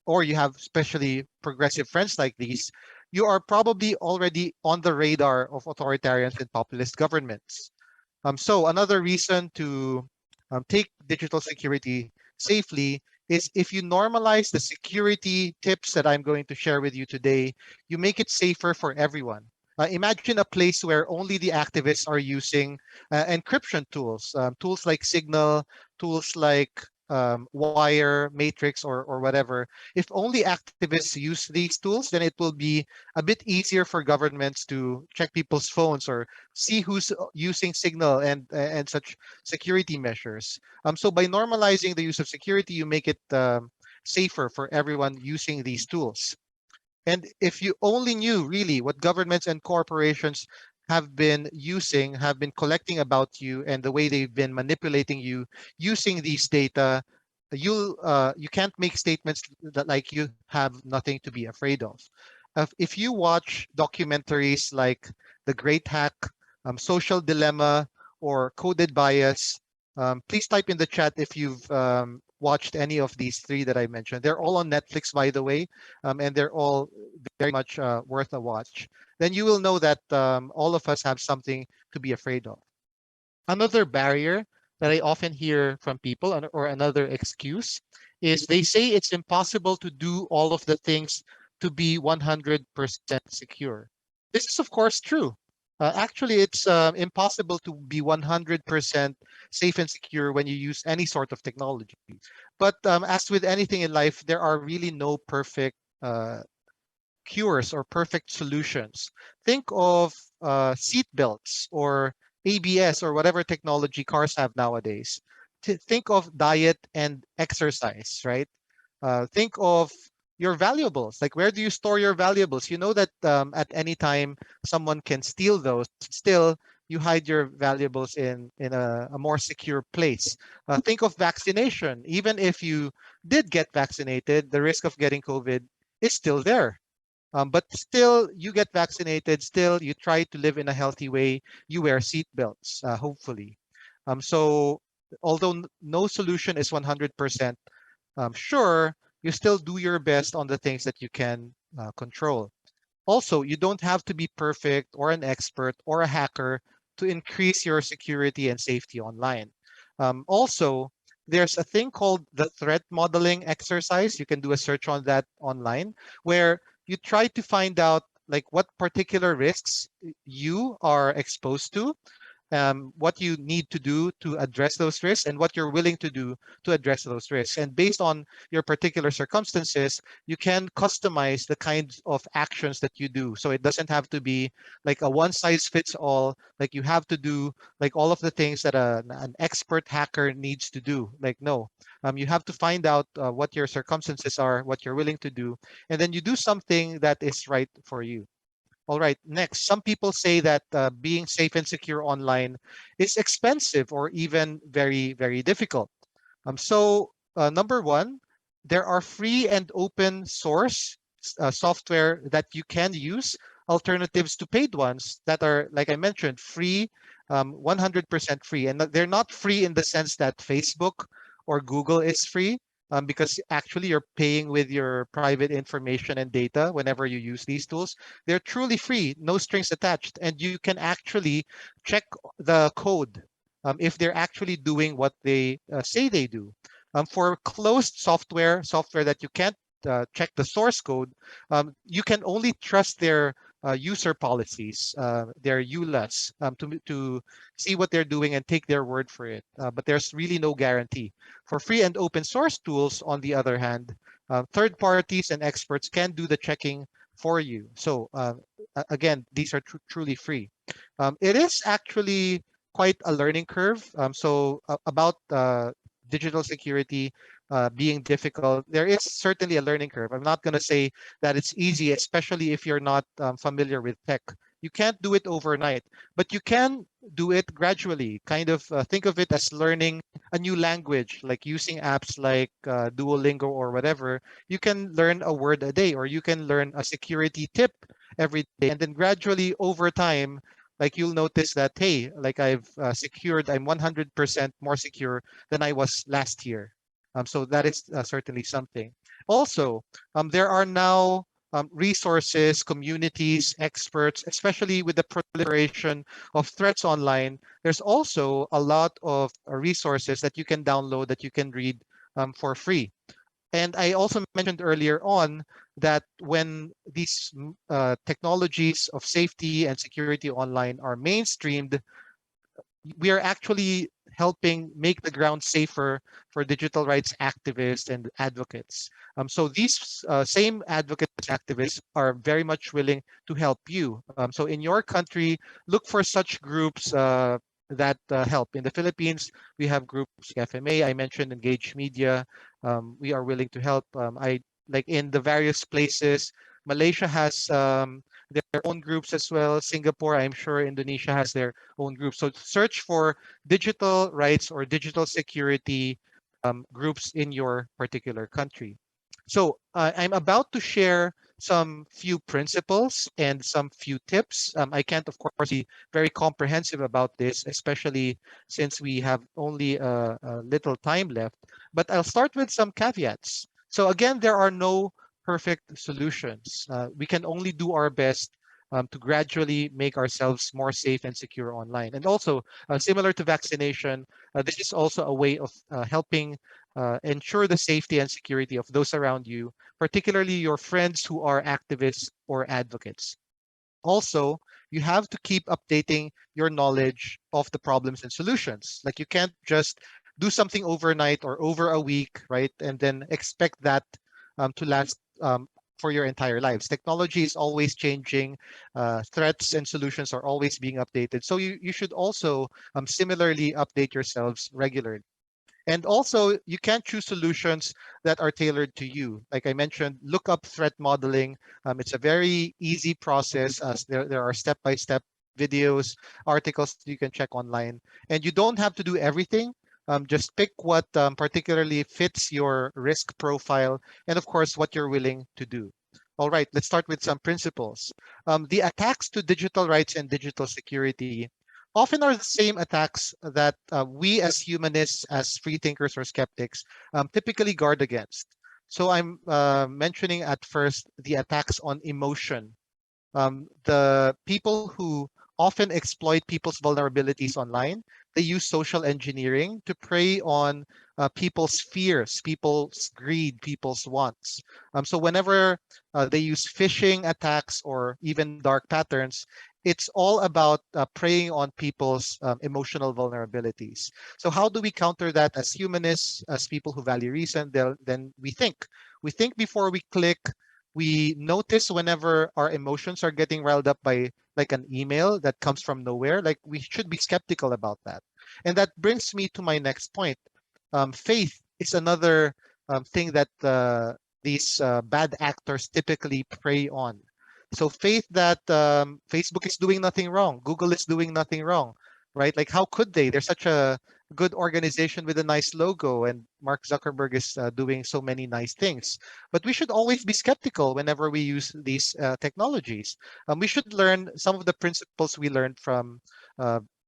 or you have especially progressive friends like these, you are probably already on the radar of authoritarian and populist governments. So another reason to take digital security safely is if you normalize the security tips that I'm going to share with you today, you make it safer for everyone. Imagine a place where only the activists are using encryption tools, tools like Signal, tools like Wire, Matrix, or whatever. If only activists use these tools, then it will be a bit easier for governments to check people's phones or see who's using Signal and such security measures. So by normalizing the use of security, you make it safer for everyone using these tools. And if you only knew really what governments and corporations have been using, have been collecting about you and the way they've been manipulating you using these data, you can't make statements that like you have nothing to be afraid of. If you watch documentaries like The Great Hack, Social Dilemma, or Coded Bias, please type in the chat if you've watched any of these three that I mentioned. They're all on Netflix, by the way, and they're all very much worth a watch. Then you will know that all of us have something to be afraid of. Another barrier that I often hear from people, or another excuse, is they say it's impossible to do all of the things to be 100% secure. This is, of course, true. Actually, it's impossible to be 100% safe and secure when you use any sort of technology. But as with anything in life, there are really no perfect cures or perfect solutions. Think of seat belts or ABS or whatever technology cars have nowadays. Think of diet and exercise, right? Think of your valuables. Like, where do you store your valuables? You know that at any time someone can steal those. Still, you hide your valuables in a more secure place. Think of vaccination. Even if you did get vaccinated, the risk of getting COVID is still there. But still, you get vaccinated. Still, you try to live in a healthy way. You wear seat belts, hopefully. So, although no solution is 100%, sure, you still do your best on the things that you can control. Also, you don't have to be perfect or an expert or a hacker to increase your security and safety online. Also, there's a thing called the threat modeling exercise. You can do a search on that online, where you try to find out like what particular risks you are exposed to, what you need to do to address those risks, and what you're willing to do to address those risks. And based on your particular circumstances, you can customize the kinds of actions that you do. So it doesn't have to be like a one size fits all, like you have to do like all of the things that an expert hacker needs to do. Like, no, you have to find out what your circumstances are, what you're willing to do, and then you do something that is right for you. All right, next, some people say that being safe and secure online is expensive or even very, very difficult. Number one, there are free and open source software that you can use, alternatives to paid ones that are, like I mentioned, free, 100% free. And they're not free in the sense that Facebook or Google is free, because actually you're paying with your private information and data whenever you use these tools. They're truly free, no strings attached, and you can actually check the code if they're actually doing what they say they do. For closed software that you can't check the source code, you can only trust their user policies, their EULAs, to see what they're doing and take their word for it. But there's really no guarantee. For free and open source tools, on the other hand, third parties and experts can do the checking for you. So again, these are truly free. It is actually quite a learning curve. About digital security being difficult, there is certainly a learning curve. I'm not going to say that it's easy, especially if you're not familiar with tech. You can't do it overnight, but you can do it gradually. Kind of think of it as learning a new language, like using apps like Duolingo or whatever. You can learn a word a day, or you can learn a security tip every day. And then gradually over time, like you'll notice that, hey, like I'm 100% more secure than I was last year. So that is certainly something. Also, there are now resources, communities, experts, especially with the proliferation of threats online. There's also a lot of resources that you can download, that you can read for free. And I also mentioned earlier on that when these technologies of safety and security online are mainstreamed, we are actually helping make the ground safer for digital rights activists and advocates. So these same advocates and activists are very much willing to help you. So in your country, look for such groups that help. In the Philippines, we have groups like FMA. I mentioned EngageMedia. We are willing to help. I like in the various places. Malaysia has their own groups as well. Singapore, I'm sure Indonesia has their own groups. So search for digital rights or digital security groups in your particular country. So I'm about to share some few principles and some few tips. I can't, of course, be very comprehensive about this, especially since we have only a little time left. But I'll start with some caveats. So again, there are no perfect solutions. We can only do our best to gradually make ourselves more safe and secure online. And also, similar to vaccination, this is also a way of helping ensure the safety and security of those around you, particularly your friends who are activists or advocates. Also, you have to keep updating your knowledge of the problems and solutions. Like you can't just do something overnight or over a week, right? And then expect that to last for your entire lives. Technology is always changing. Threats and solutions are always being updated. So you should also similarly update yourselves regularly. And also, you can choose solutions that are tailored to you. Like I mentioned, look up threat modeling. It's a very easy process. As there are step-by-step videos, articles you can check online. And you don't have to do everything. Just pick what particularly fits your risk profile and, of course, what you're willing to do. All right, let's start with some principles. The attacks to digital rights and digital security often are the same attacks that we as humanists, as free thinkers or skeptics, typically guard against. So I'm mentioning at first the attacks on emotion. The people who often exploit people's vulnerabilities online, they use social engineering to prey on people's fears, people's greed, people's wants. So whenever they use phishing attacks or even dark patterns, it's all about preying on people's emotional vulnerabilities. So how do we counter that as humanists, as people who value reason? Then we think. We think before we click. We notice whenever our emotions are getting riled up by like an email that comes from nowhere. Like we should be skeptical about that. And that brings me to my next point. Faith is another thing that these bad actors typically prey on. So faith that Facebook is doing nothing wrong, Google is doing nothing wrong, right? Like how could they? They're such a good organization with a nice logo, and Mark Zuckerberg is doing so many nice things. But we should always be skeptical whenever we use these technologies. We should learn some of the principles we learned from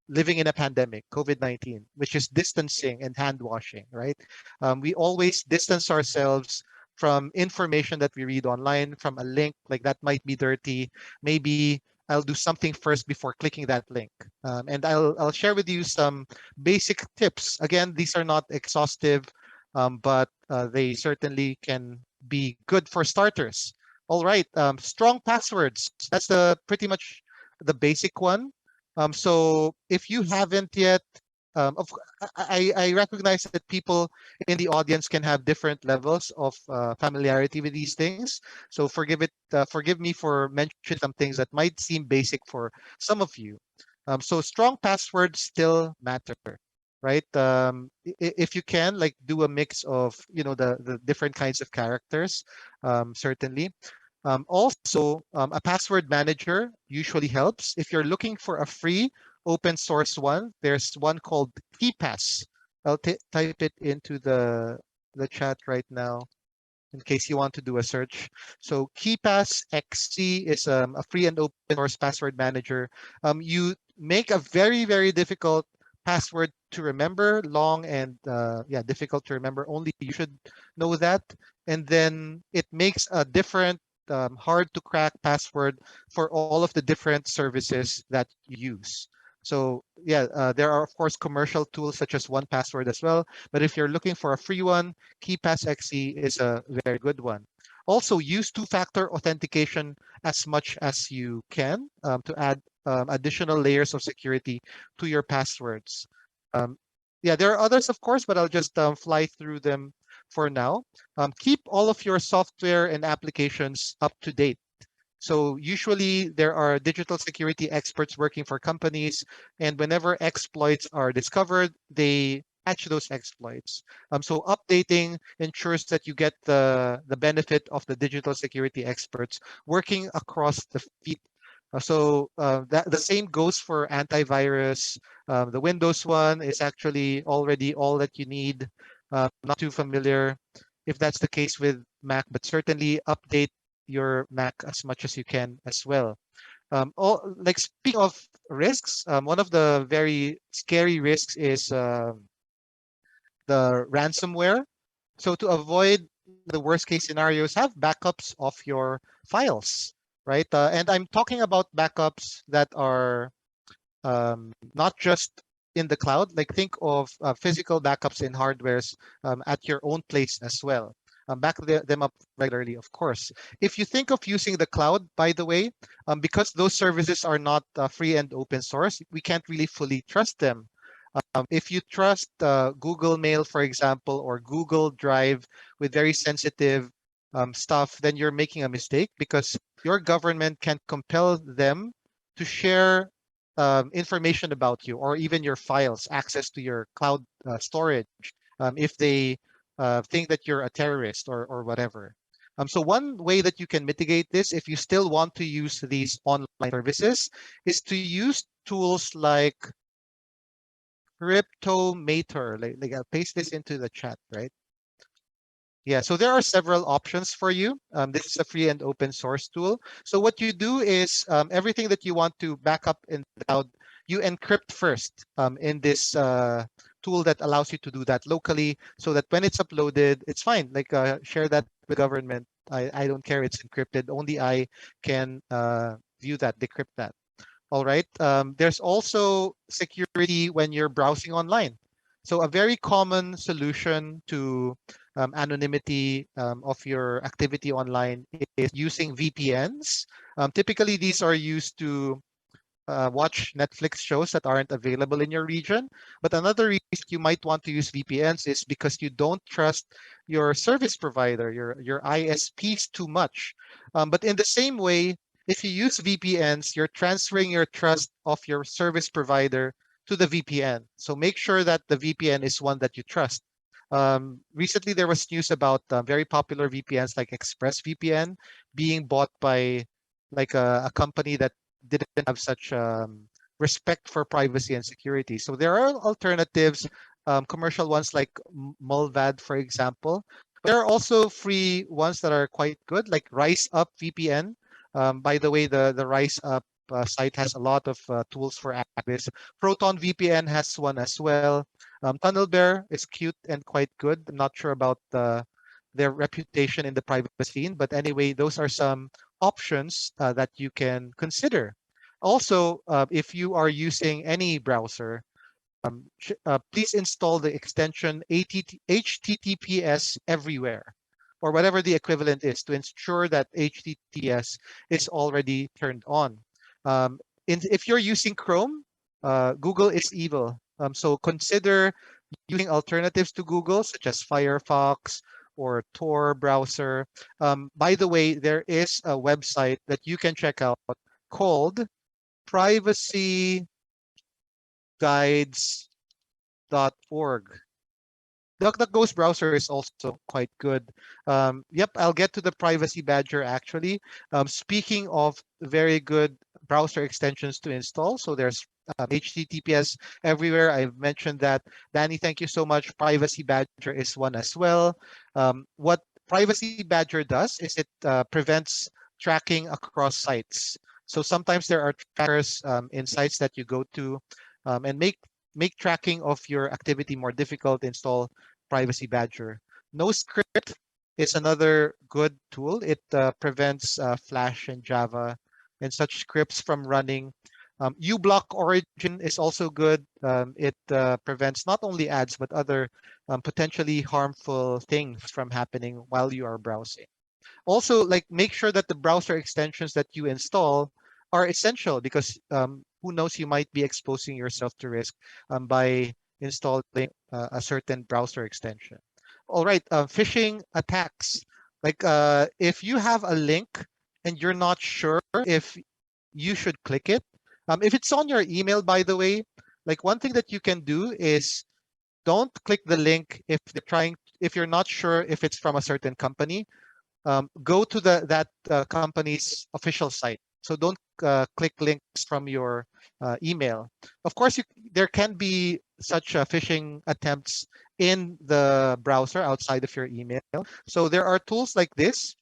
living in a pandemic, COVID-19, which is distancing and hand washing, right? We always distance ourselves from information that we read online, from a link like that might be dirty. Maybe I'll do something first before clicking that link. And I'll share with you some basic tips. Again, these are not exhaustive, but they certainly can be good for starters. All right, strong passwords. That's the pretty much the basic one. So if you haven't yet, I recognize that people in the audience can have different levels of familiarity with these things. So forgive me for mentioning some things that might seem basic for some of you. So strong passwords still matter, right? If you can, like, do a mix of the different kinds of characters, certainly. Also, a password manager usually helps. If you're looking for a free open source one, there's one called KeePass. I'll type it into the chat right now in case you want to do a search. So KeePass XC is a free and open source password manager. You make a very, very difficult password to remember, long and difficult to remember. Only you should know that. And then it makes a different hard to crack password for all of the different services that you use. So there are of course commercial tools such as 1Password as well. But if you're looking for a free one, KeePass XE is a very good one. Also, use two-factor authentication as much as you can to add additional layers of security to your passwords. There are others, of course, but I'll just fly through them for now. Keep all of your software and applications up to date. So usually there are digital security experts working for companies, and whenever exploits are discovered, they patch those exploits. So updating ensures that you get the benefit of the digital security experts working across the feed. That the same goes for antivirus. The Windows one is actually already all that you need. Not too familiar if that's the case with Mac, but certainly update your Mac as much as you can as well. Like speaking of risks, one of the very scary risks is the ransomware. So to avoid the worst case scenarios, have backups of your files, right? And I'm talking about backups that are not just in the cloud. Like think of physical backups in hardwares at your own place as well. back them up regularly, of course. If you think of using the cloud, by the way, because those services are not free and open source, we can't really fully trust them. If you trust Google Mail, for example, or Google Drive with very sensitive stuff, then you're making a mistake, because your government can compel them to share information about you, or even your files, access to your cloud storage, if they think that you're a terrorist or whatever. So one way that you can mitigate this, if you still want to use these online services, is to use tools like Cryptomator. Like I'll paste this into the chat, right? Yeah, so there are several options for you. This is a free and open source tool. So what you do is everything that you want to back up in the cloud, you encrypt first in this tool that allows you to do that locally, so that when it's uploaded, it's fine. Like share that with government. I don't care, it's encrypted. Only I can view that, decrypt that. All right. There's also security when you're browsing online. So a very common solution to anonymity of your activity online is using VPNs. Typically, these are used to watch Netflix shows that aren't available in your region. But another reason you might want to use VPNs is because you don't trust your service provider, your ISPs too much. But in the same way, if you use VPNs, you're transferring your trust of your service provider to the VPN. So make sure that the VPN is one that you trust. Recently, there was news about very popular VPNs like ExpressVPN being bought by like a company that didn't have such respect for privacy and security. So there are alternatives, commercial ones like Mulvad, for example. There are also free ones that are quite good, like Rise Up VPN. By the way, the Rise Up site has a lot of tools for activists. Proton VPN has one as well. TunnelBear is cute and quite good. I'm not sure about their reputation in the private scene, but anyway, those are some options that you can consider. Also, if you are using any browser, please install the extension HTTPS everywhere, or whatever the equivalent is, to ensure that HTTPS is already turned on. If you're using Chrome, Google is evil. So consider using alternatives to Google, such as Firefox or Tor browser. By the way, there is a website that you can check out called privacyguides.org. DuckDuckGo's browser is also quite good. Yep, I'll get to the Privacy Badger actually. Speaking of very good browser extensions to install, so there's HTTPS everywhere. I've mentioned that. Danny, thank you so much. Privacy Badger is one as well. What Privacy Badger does is it prevents tracking across sites. So sometimes there are trackers in sites that you go to and make tracking of your activity more difficult. Install Privacy Badger. NoScript is another good tool. It prevents Flash and Java and such scripts from running. uBlock Origin is also good. It prevents not only ads, but other potentially harmful things from happening while you are browsing. Also, like, make sure that the browser extensions that you install are essential, because who knows, you might be exposing yourself to risk by installing a certain browser extension. All right, phishing attacks. Like if you have a link and you're not sure if you should click it, if it's on your email, by the way, like one thing that you can do is don't click the link if you're not sure if it's from a certain company. Go to that company's official site. So don't click links from your email. Of course, there can be such phishing attempts in the browser outside of your email. So there are tools like this,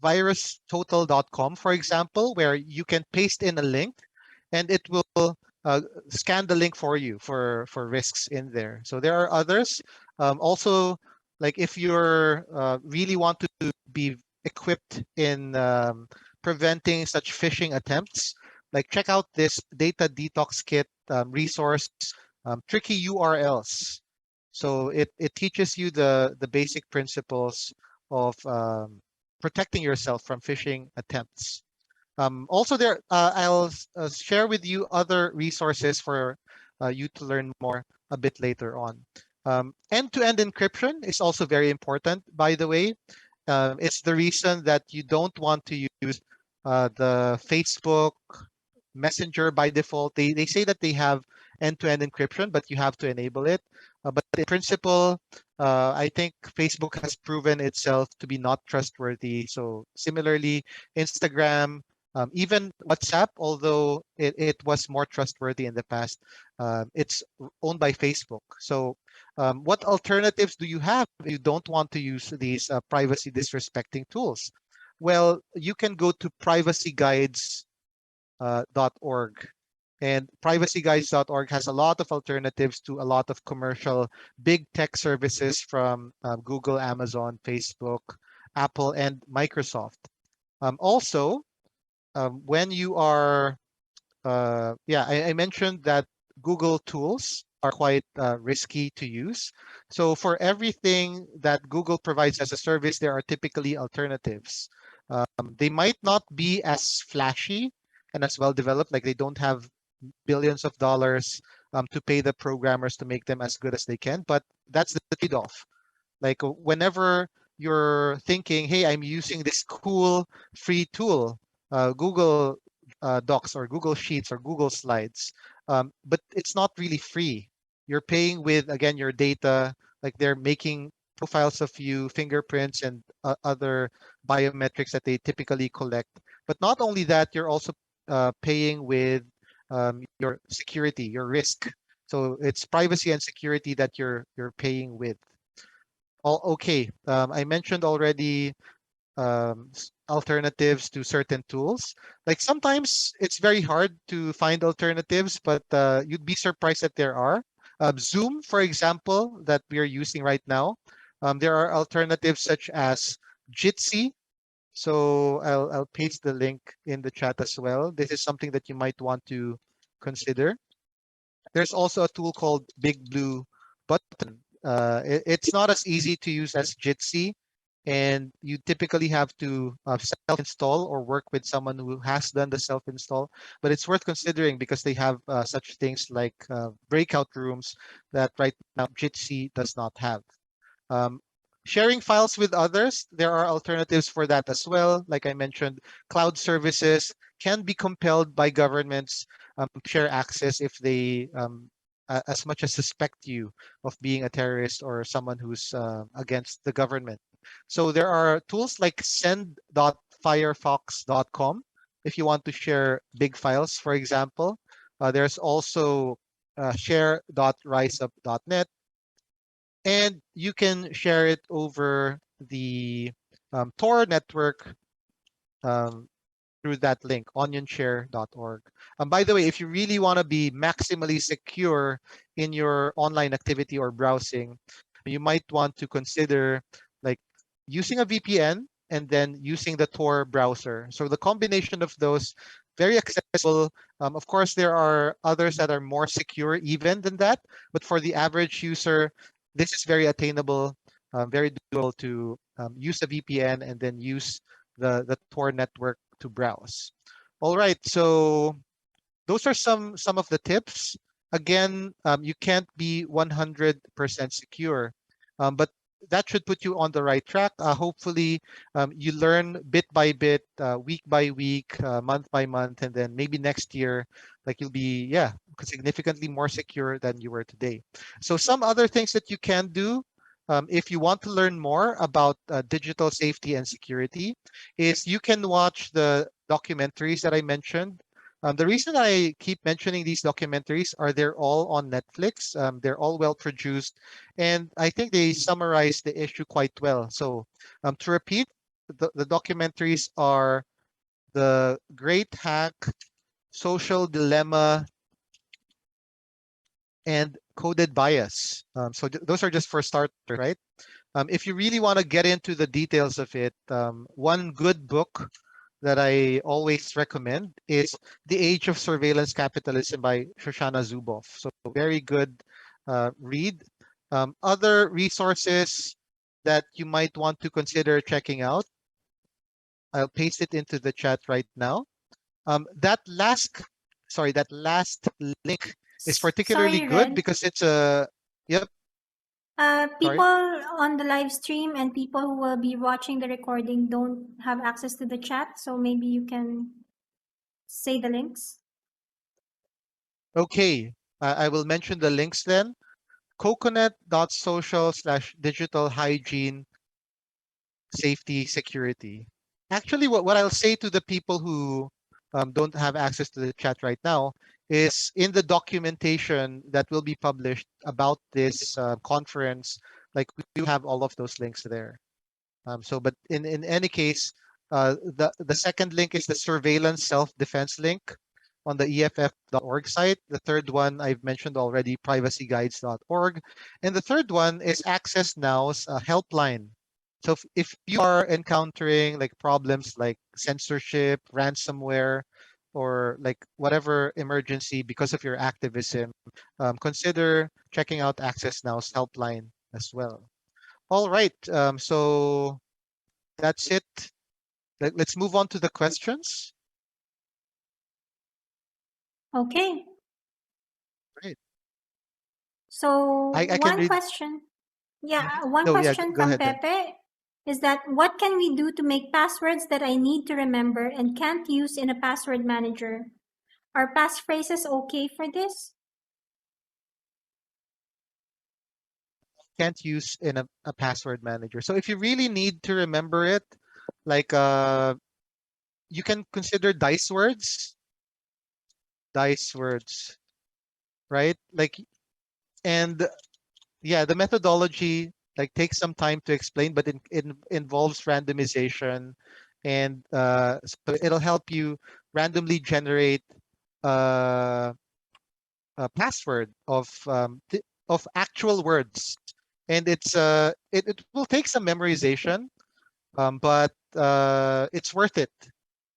virustotal.com, for example, where you can paste in a link and it will scan the link for you for risks in there. So there are others. Also, like if you're really want to be equipped in preventing such phishing attempts, like check out this data detox kit resource, tricky URLs. So it teaches you the basic principles of protecting yourself from phishing attempts. Also, I'll share with you other resources for you to learn more a bit later on. End-to-end encryption is also very important, by the way. It's the reason that you don't want to use the Facebook Messenger by default. They say that they have end-to-end encryption, but you have to enable it. But in principle, I think Facebook has proven itself to be not trustworthy. So similarly, Instagram, even WhatsApp, although it was more trustworthy in the past, it's owned by Facebook. So what alternatives do you have if you don't want to use these privacy disrespecting tools? Well, you can go to privacyguides.org. And privacyguides.org has a lot of alternatives to a lot of commercial big tech services from Google, Amazon, Facebook, Apple, and Microsoft. Also, when you are, I mentioned that Google tools are quite risky to use. So for everything that Google provides as a service, there are typically alternatives. They might not be as flashy and as well developed, like they don't have billions of dollars to pay the programmers to make them as good as they can, but that's the trade-off. Like whenever you're thinking, hey, I'm using this cool free tool, Google Docs or Google Sheets or Google Slides, but it's not really free. You're paying with, again, your data, like they're making profiles of you, fingerprints, and other biometrics that they typically collect. But not only that, you're also paying with your security, your risk. So it's privacy and security that you're paying with. Okay, I mentioned already alternatives to certain tools. Like sometimes it's very hard to find alternatives, but you'd be surprised that there are. Zoom, for example, that we are using right now. There are alternatives such as Jitsi. So I'll paste the link in the chat as well. This is something that you might want to consider. There's also a tool called Big Blue Button. It's not as easy to use as Jitsi, and you typically have to self-install or work with someone who has done the self-install. But it's worth considering because they have such things like breakout rooms that right now Jitsi does not have. Sharing files with others, there are alternatives for that as well. Like I mentioned, cloud services can be compelled by governments to share access if they as much as suspect you of being a terrorist or someone who's against the government. So there are tools like send.firefox.com if you want to share big files, for example. There's also share.riseup.net, and you can share it over the Tor network through that link, onionshare.org. By the way, if you really want to be maximally secure in your online activity or browsing, you might want to consider like using a VPN and then using the Tor browser. So the combination of those, very accessible. Of course, there are others that are more secure even than that, but for the average user, this is very attainable, very doable to use a VPN and then use the Tor network to browse. All right, so those are some of the tips. Again, you can't be 100% secure, but that should put you on the right track. Hopefully, you learn bit by bit, week by week, month by month, and then maybe next year, like you'll be, significantly more secure than you were today. So some other things that you can do if you want to learn more about digital safety and security is you can watch the documentaries that I mentioned. The reason I keep mentioning these documentaries are they're all on Netflix. They're all well produced, and I think they summarize the issue quite well. So to repeat, the documentaries are The Great Hack, Social Dilemma, and Coded Bias. So those are just for starters, right? If you really want to get into the details of it, one good book that I always recommend is The Age of Surveillance Capitalism by Shoshana Zuboff. So very good read. Other resources that you might want to consider checking out, I'll paste it into the chat right now. That last link is particularly Sorry, good Red. because it's a People on the live stream and people who will be watching the recording don't have access to the chat, so maybe you can say the links. okay. I will mention the links then. Coconut.social/digital hygiene safety security. Actually, what I'll say to the people who don't have access to the chat right now is in the documentation that will be published about this conference, like we do have all of those links there. But in any case, the second link is the surveillance self-defense link on the EFF.org site. The third one I've mentioned already, privacyguides.org. And the third one is Access Now's helpline. So if you are encountering like problems like censorship, ransomware, or like whatever emergency because of your activism, consider checking out Access Now's helpline as well. All right, so that's it. Let's move on to the questions. Okay. Great. So I can one read. question. Yeah, Mhm. one No, yeah, question go from ahead then. Pepe is that what can we do to make passwords that I need to remember and can't use in a password manager? Are passphrases okay for this? Can't use in a password manager. So if you really need to remember it, like you can consider dice words, right? Like, and yeah, the methodology like takes some time to explain, but it involves randomization, and so it'll help you randomly generate uh, a password of actual words, and it will take some memorization, but it's worth it,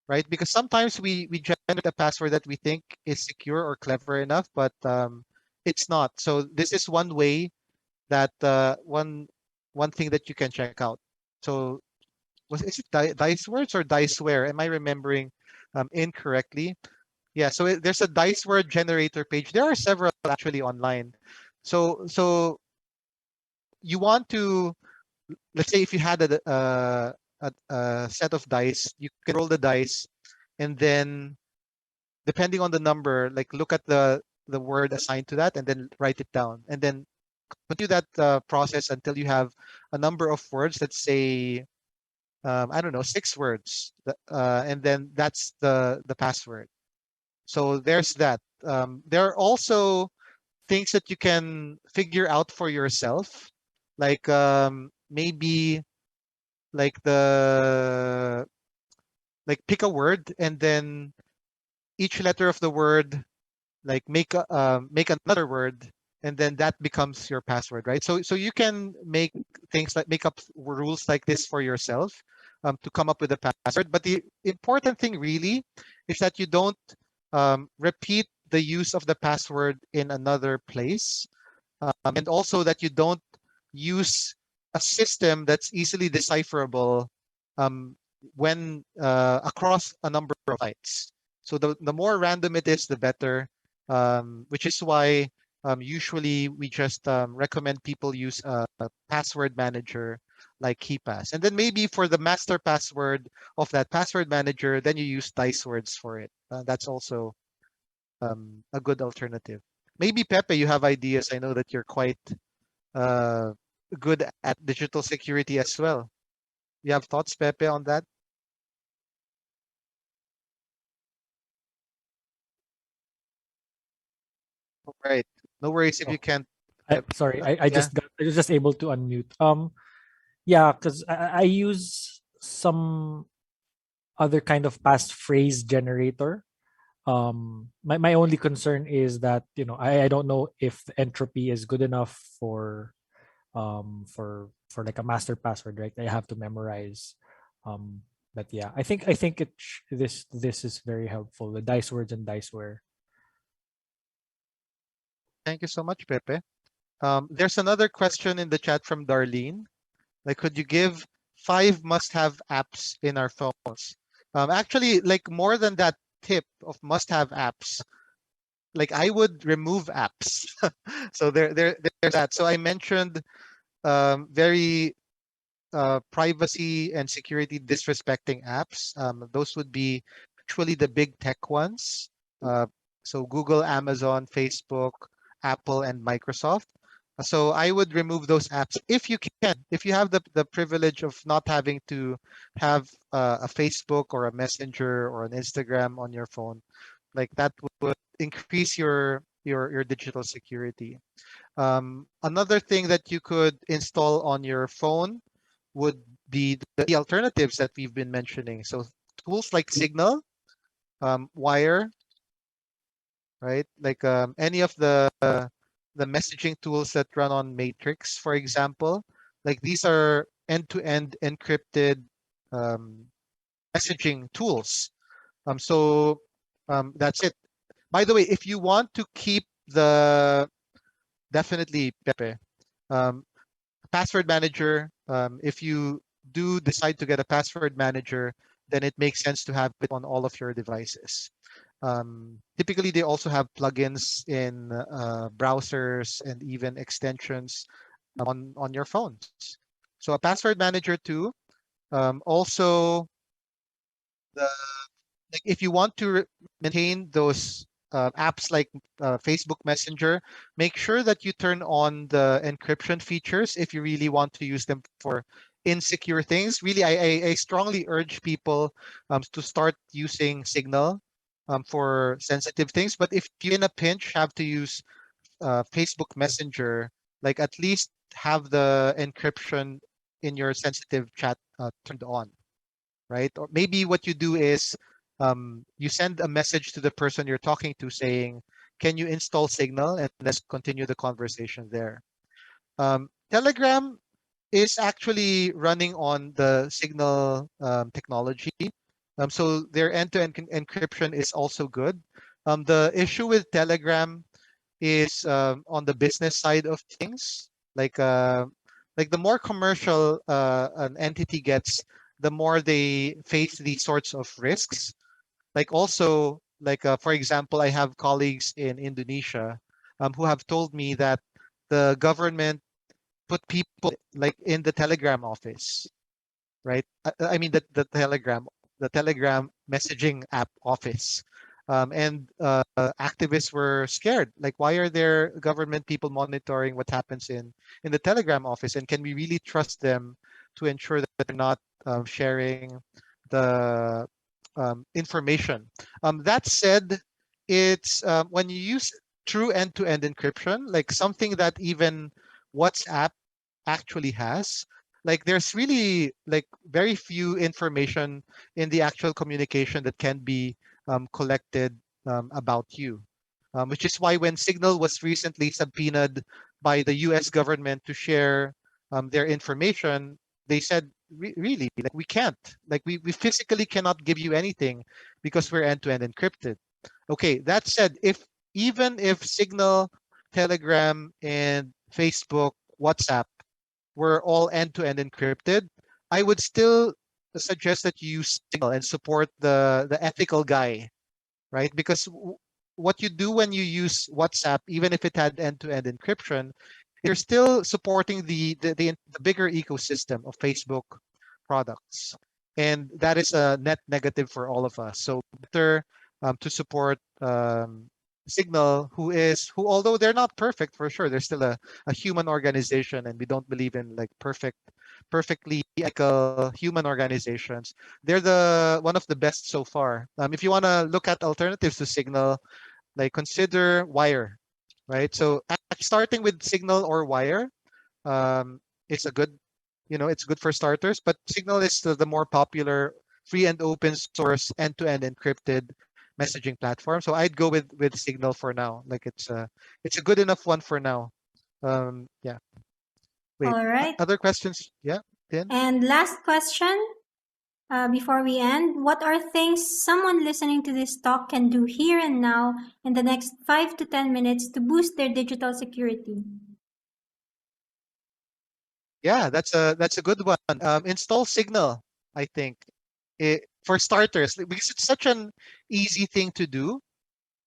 right? Because sometimes we generate a password that we think is secure or clever enough, but it's not. So this is one way that one thing that you can check out. So is it dice words or diceware? Am I remembering incorrectly? Yeah, so there's a dice word generator page. There are several actually online. So you want to, let's say if you had a set of dice, you can roll the dice, and then depending on the number, like look at the word assigned to that, and then write it down, and then continue that process until you have a number of words. Let's say I don't know, 6 words, and then that's the password. So there's that. There are also things that you can figure out for yourself, like maybe like pick a word, and then each letter of the word like make another word, and then that becomes your password, right? So you can make things like make up rules like this for yourself to come up with a password. But the important thing really is that you don't repeat the use of the password in another place, and also that you don't use a system that's easily decipherable um, when across a number of sites. So the more random it is, the better, which is why usually we just recommend people use a password manager like KeePass. And then maybe for the master password of that password manager, then you use dice words for it. That's also a good alternative. Maybe Pepe, you have ideas. I know that you're quite uh, good at digital security as well. You have thoughts, Pepe, on that? All right. No worries if Oh, you can't. sorry, Yeah. I was just able to unmute. Yeah, because I use some other kind of passphrase generator. My only concern is that I don't know if the entropy is good enough for like a master password, right? I have to memorize. But yeah, I think this is very helpful. The dice words and diceware. Thank you so much, Pepe. There's another question in the chat from Darlene. Like, could you give 5 must-have apps in our phones? Actually, like more than that tip of must-have apps, like I would remove apps. So there's that. So I mentioned very privacy and security disrespecting apps. Those would be actually the big tech ones. So Google, Amazon, Facebook, Apple, and Microsoft. So I would remove those apps if you can. If you have the privilege of not having to have a Facebook or a Messenger or an Instagram on your phone, like that would increase your digital security. Another thing that you could install on your phone would be the alternatives that we've been mentioning. So tools like Signal, Wire, right? Like any of the messaging tools that run on Matrix, for example. Like these are end-to-end encrypted messaging tools. So that's it. By the way, if you want to keep definitely Pepe, password manager, if you do decide to get a password manager, then it makes sense to have it on all of your devices. Typically, they also have plugins in browsers and even extensions on your phones. So a password manager too. Also, like if you want to maintain those apps like Facebook Messenger, make sure that you turn on the encryption features if you really want to use them for insecure things. Really, I strongly urge people to start using Signal for sensitive things. But if you in a pinch have to use Facebook Messenger, like at least have the encryption in your sensitive chat turned on, right? Or maybe what you do is you send a message to the person you're talking to saying, can you install Signal? And let's continue the conversation there. Telegram is actually running on the Signal technology. So their end-to-end encryption is also good. The issue with Telegram is on the business side of things. Like the more commercial an entity gets, the more they face these sorts of risks. Like also, like for example, I have colleagues in Indonesia who have told me that the government put people like in the Telegram office, right? I mean the Telegram messaging app office. And activists were scared. Like, why are there government people monitoring what happens in the Telegram office? And can we really trust them to ensure that they're not sharing the information? That said, it's when you use true end-to-end encryption, like something that even WhatsApp actually has, like there's really like very few information in the actual communication that can be collected about you, which is why when Signal was recently subpoenaed by the US government to share their information, they said, really, like we can't, like we physically cannot give you anything because we're end-to-end encrypted. Okay, that said, even if Signal, Telegram, and Facebook, WhatsApp were all end-to-end encrypted, I would still suggest that you use Signal and support the ethical guy, right? Because what you do when you use WhatsApp, even if it had end-to-end encryption, you're still supporting the bigger ecosystem of Facebook products, and that is a net negative for all of us. So better to support Signal, who although they're not perfect for sure, they're still a human organization, and we don't believe in like perfectly ethical human organizations. They're the one of the best so far. If you want to look at alternatives to Signal, like consider Wire, right? So starting with Signal or Wire, it's a good, it's good for starters. But Signal is the more popular, free and open source, end-to-end encrypted messaging platform. So I'd go with Signal for now. Like it's a good enough one for now. Yeah. Wait. All right. Other questions? Yeah. Tin? And last question before we end. What are things someone listening to this talk can do here and now in the next 5 to 10 minutes to boost their digital security? Yeah, that's a good one. Install Signal, I think, for starters, because it's such an easy thing to do,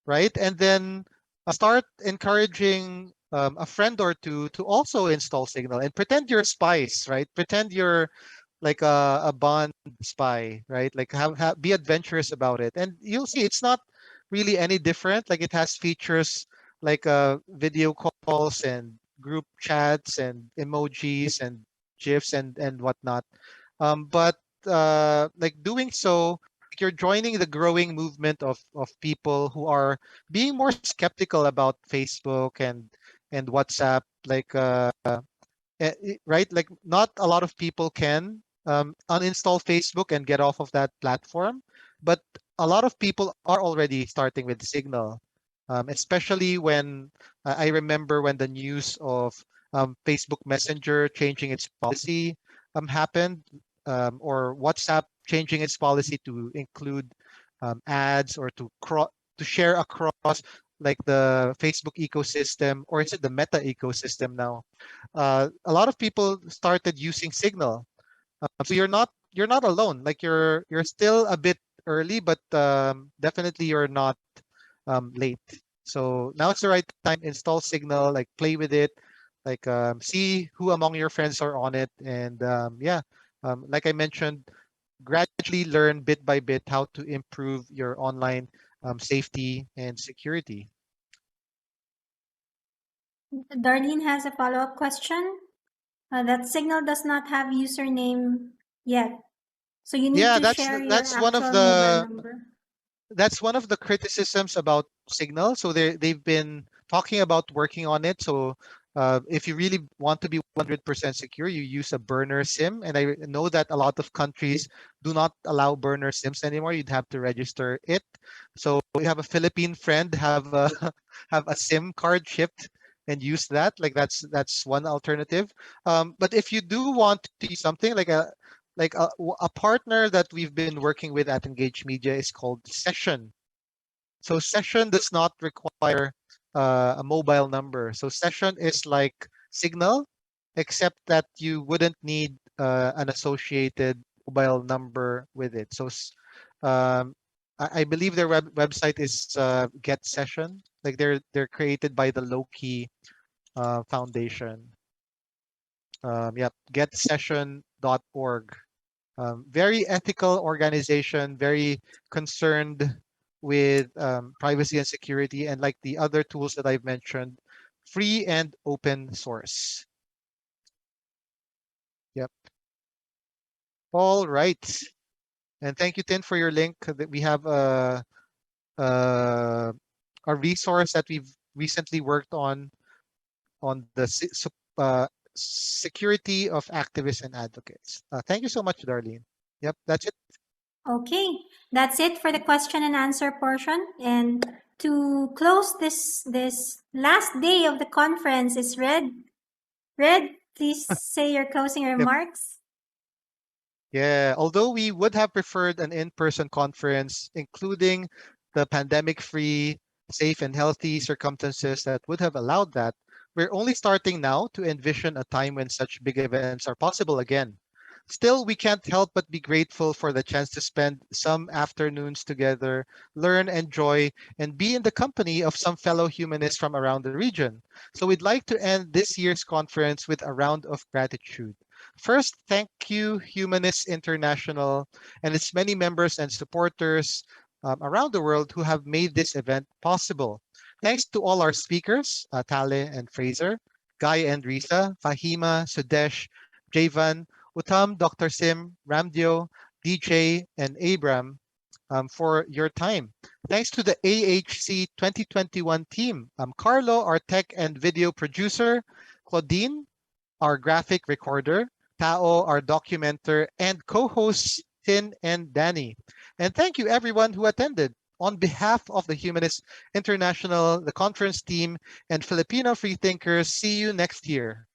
right? And then start encouraging a friend or two to also install Signal and pretend you're spies, right? Pretend you're like a Bond spy, right? Like be adventurous about it, and you'll see it's not really any different. Like it has features like video calls and group chats and emojis and gifs and whatnot. But like doing so, you're joining the growing movement of people who are being more skeptical about Facebook and WhatsApp. Like right, like not a lot of people can uninstall Facebook and get off of that platform, but a lot of people are already starting with Signal, especially when I remember when the news of Facebook Messenger changing its policy happened, or WhatsApp changing its policy to include ads or to share across like the Facebook ecosystem, or is it the Meta ecosystem now? A lot of people started using Signal. So you're not alone. Like you're still a bit early, but definitely you're not late. So now it's the right time. Install Signal, like play with it, like see who among your friends are on it, and yeah, like I mentioned, gradually learn bit by bit how to improve your online safety and security. Darlene has a follow-up question. That Signal does not have username yet. So you need Yeah, to share your that's one of actual mobile the number. that's one of the criticisms about Signal. So they've been talking about working on it. So if you really want to be 100% secure, you use a burner SIM. And I know that a lot of countries do not allow burner SIMs anymore. You'd have to register it. So you have a Philippine friend, have a have a SIM card shipped and use that. Like that's one alternative. But if you do want to use something like a partner that we've been working with at EngageMedia is called Session. So Session does not require a mobile number. So Session is like Signal, except that you wouldn't need an associated mobile number with it. So I believe their website is Get Session. Like they're created by the Loki Foundation. Yep, getsession.org. Very ethical organization, very concerned with privacy and security, and like the other tools that I've mentioned, free and open source. Yep. All right. And thank you, Tin, for your link. That we have a resource that we've recently worked on the security of activists and advocates. Thank you so much, Darlene. Yep, that's it. Okay, that's it for the question and answer portion. And to close this last day of the conference is Red. Red, please say your closing Yep. remarks. Yeah, although we would have preferred an in-person conference, including the pandemic-free, safe and healthy circumstances that would have allowed that, we're only starting now to envision a time when such big events are possible again. Still, we can't help but be grateful for the chance to spend some afternoons together, learn, enjoy, and be in the company of some fellow humanists from around the region. So we'd like to end this year's conference with a round of gratitude. First, thank you, Humanists International, and its many members and supporters around the world who have made this event possible. Thanks to all our speakers, Tale and Fraser, Guy and Risa, Fahima, Sudesh, Javan, Uttam, Dr. Sim, Ramdio, DJ, and Abram for your time. Thanks to the AHC 2021 team, Carlo, our tech and video producer, Claudine, our graphic recorder, Tao, our documenter, and co-hosts Tin and Danny. And thank you everyone who attended. On behalf of the Humanist International, the conference team, and Filipino Freethinkers, see you next year.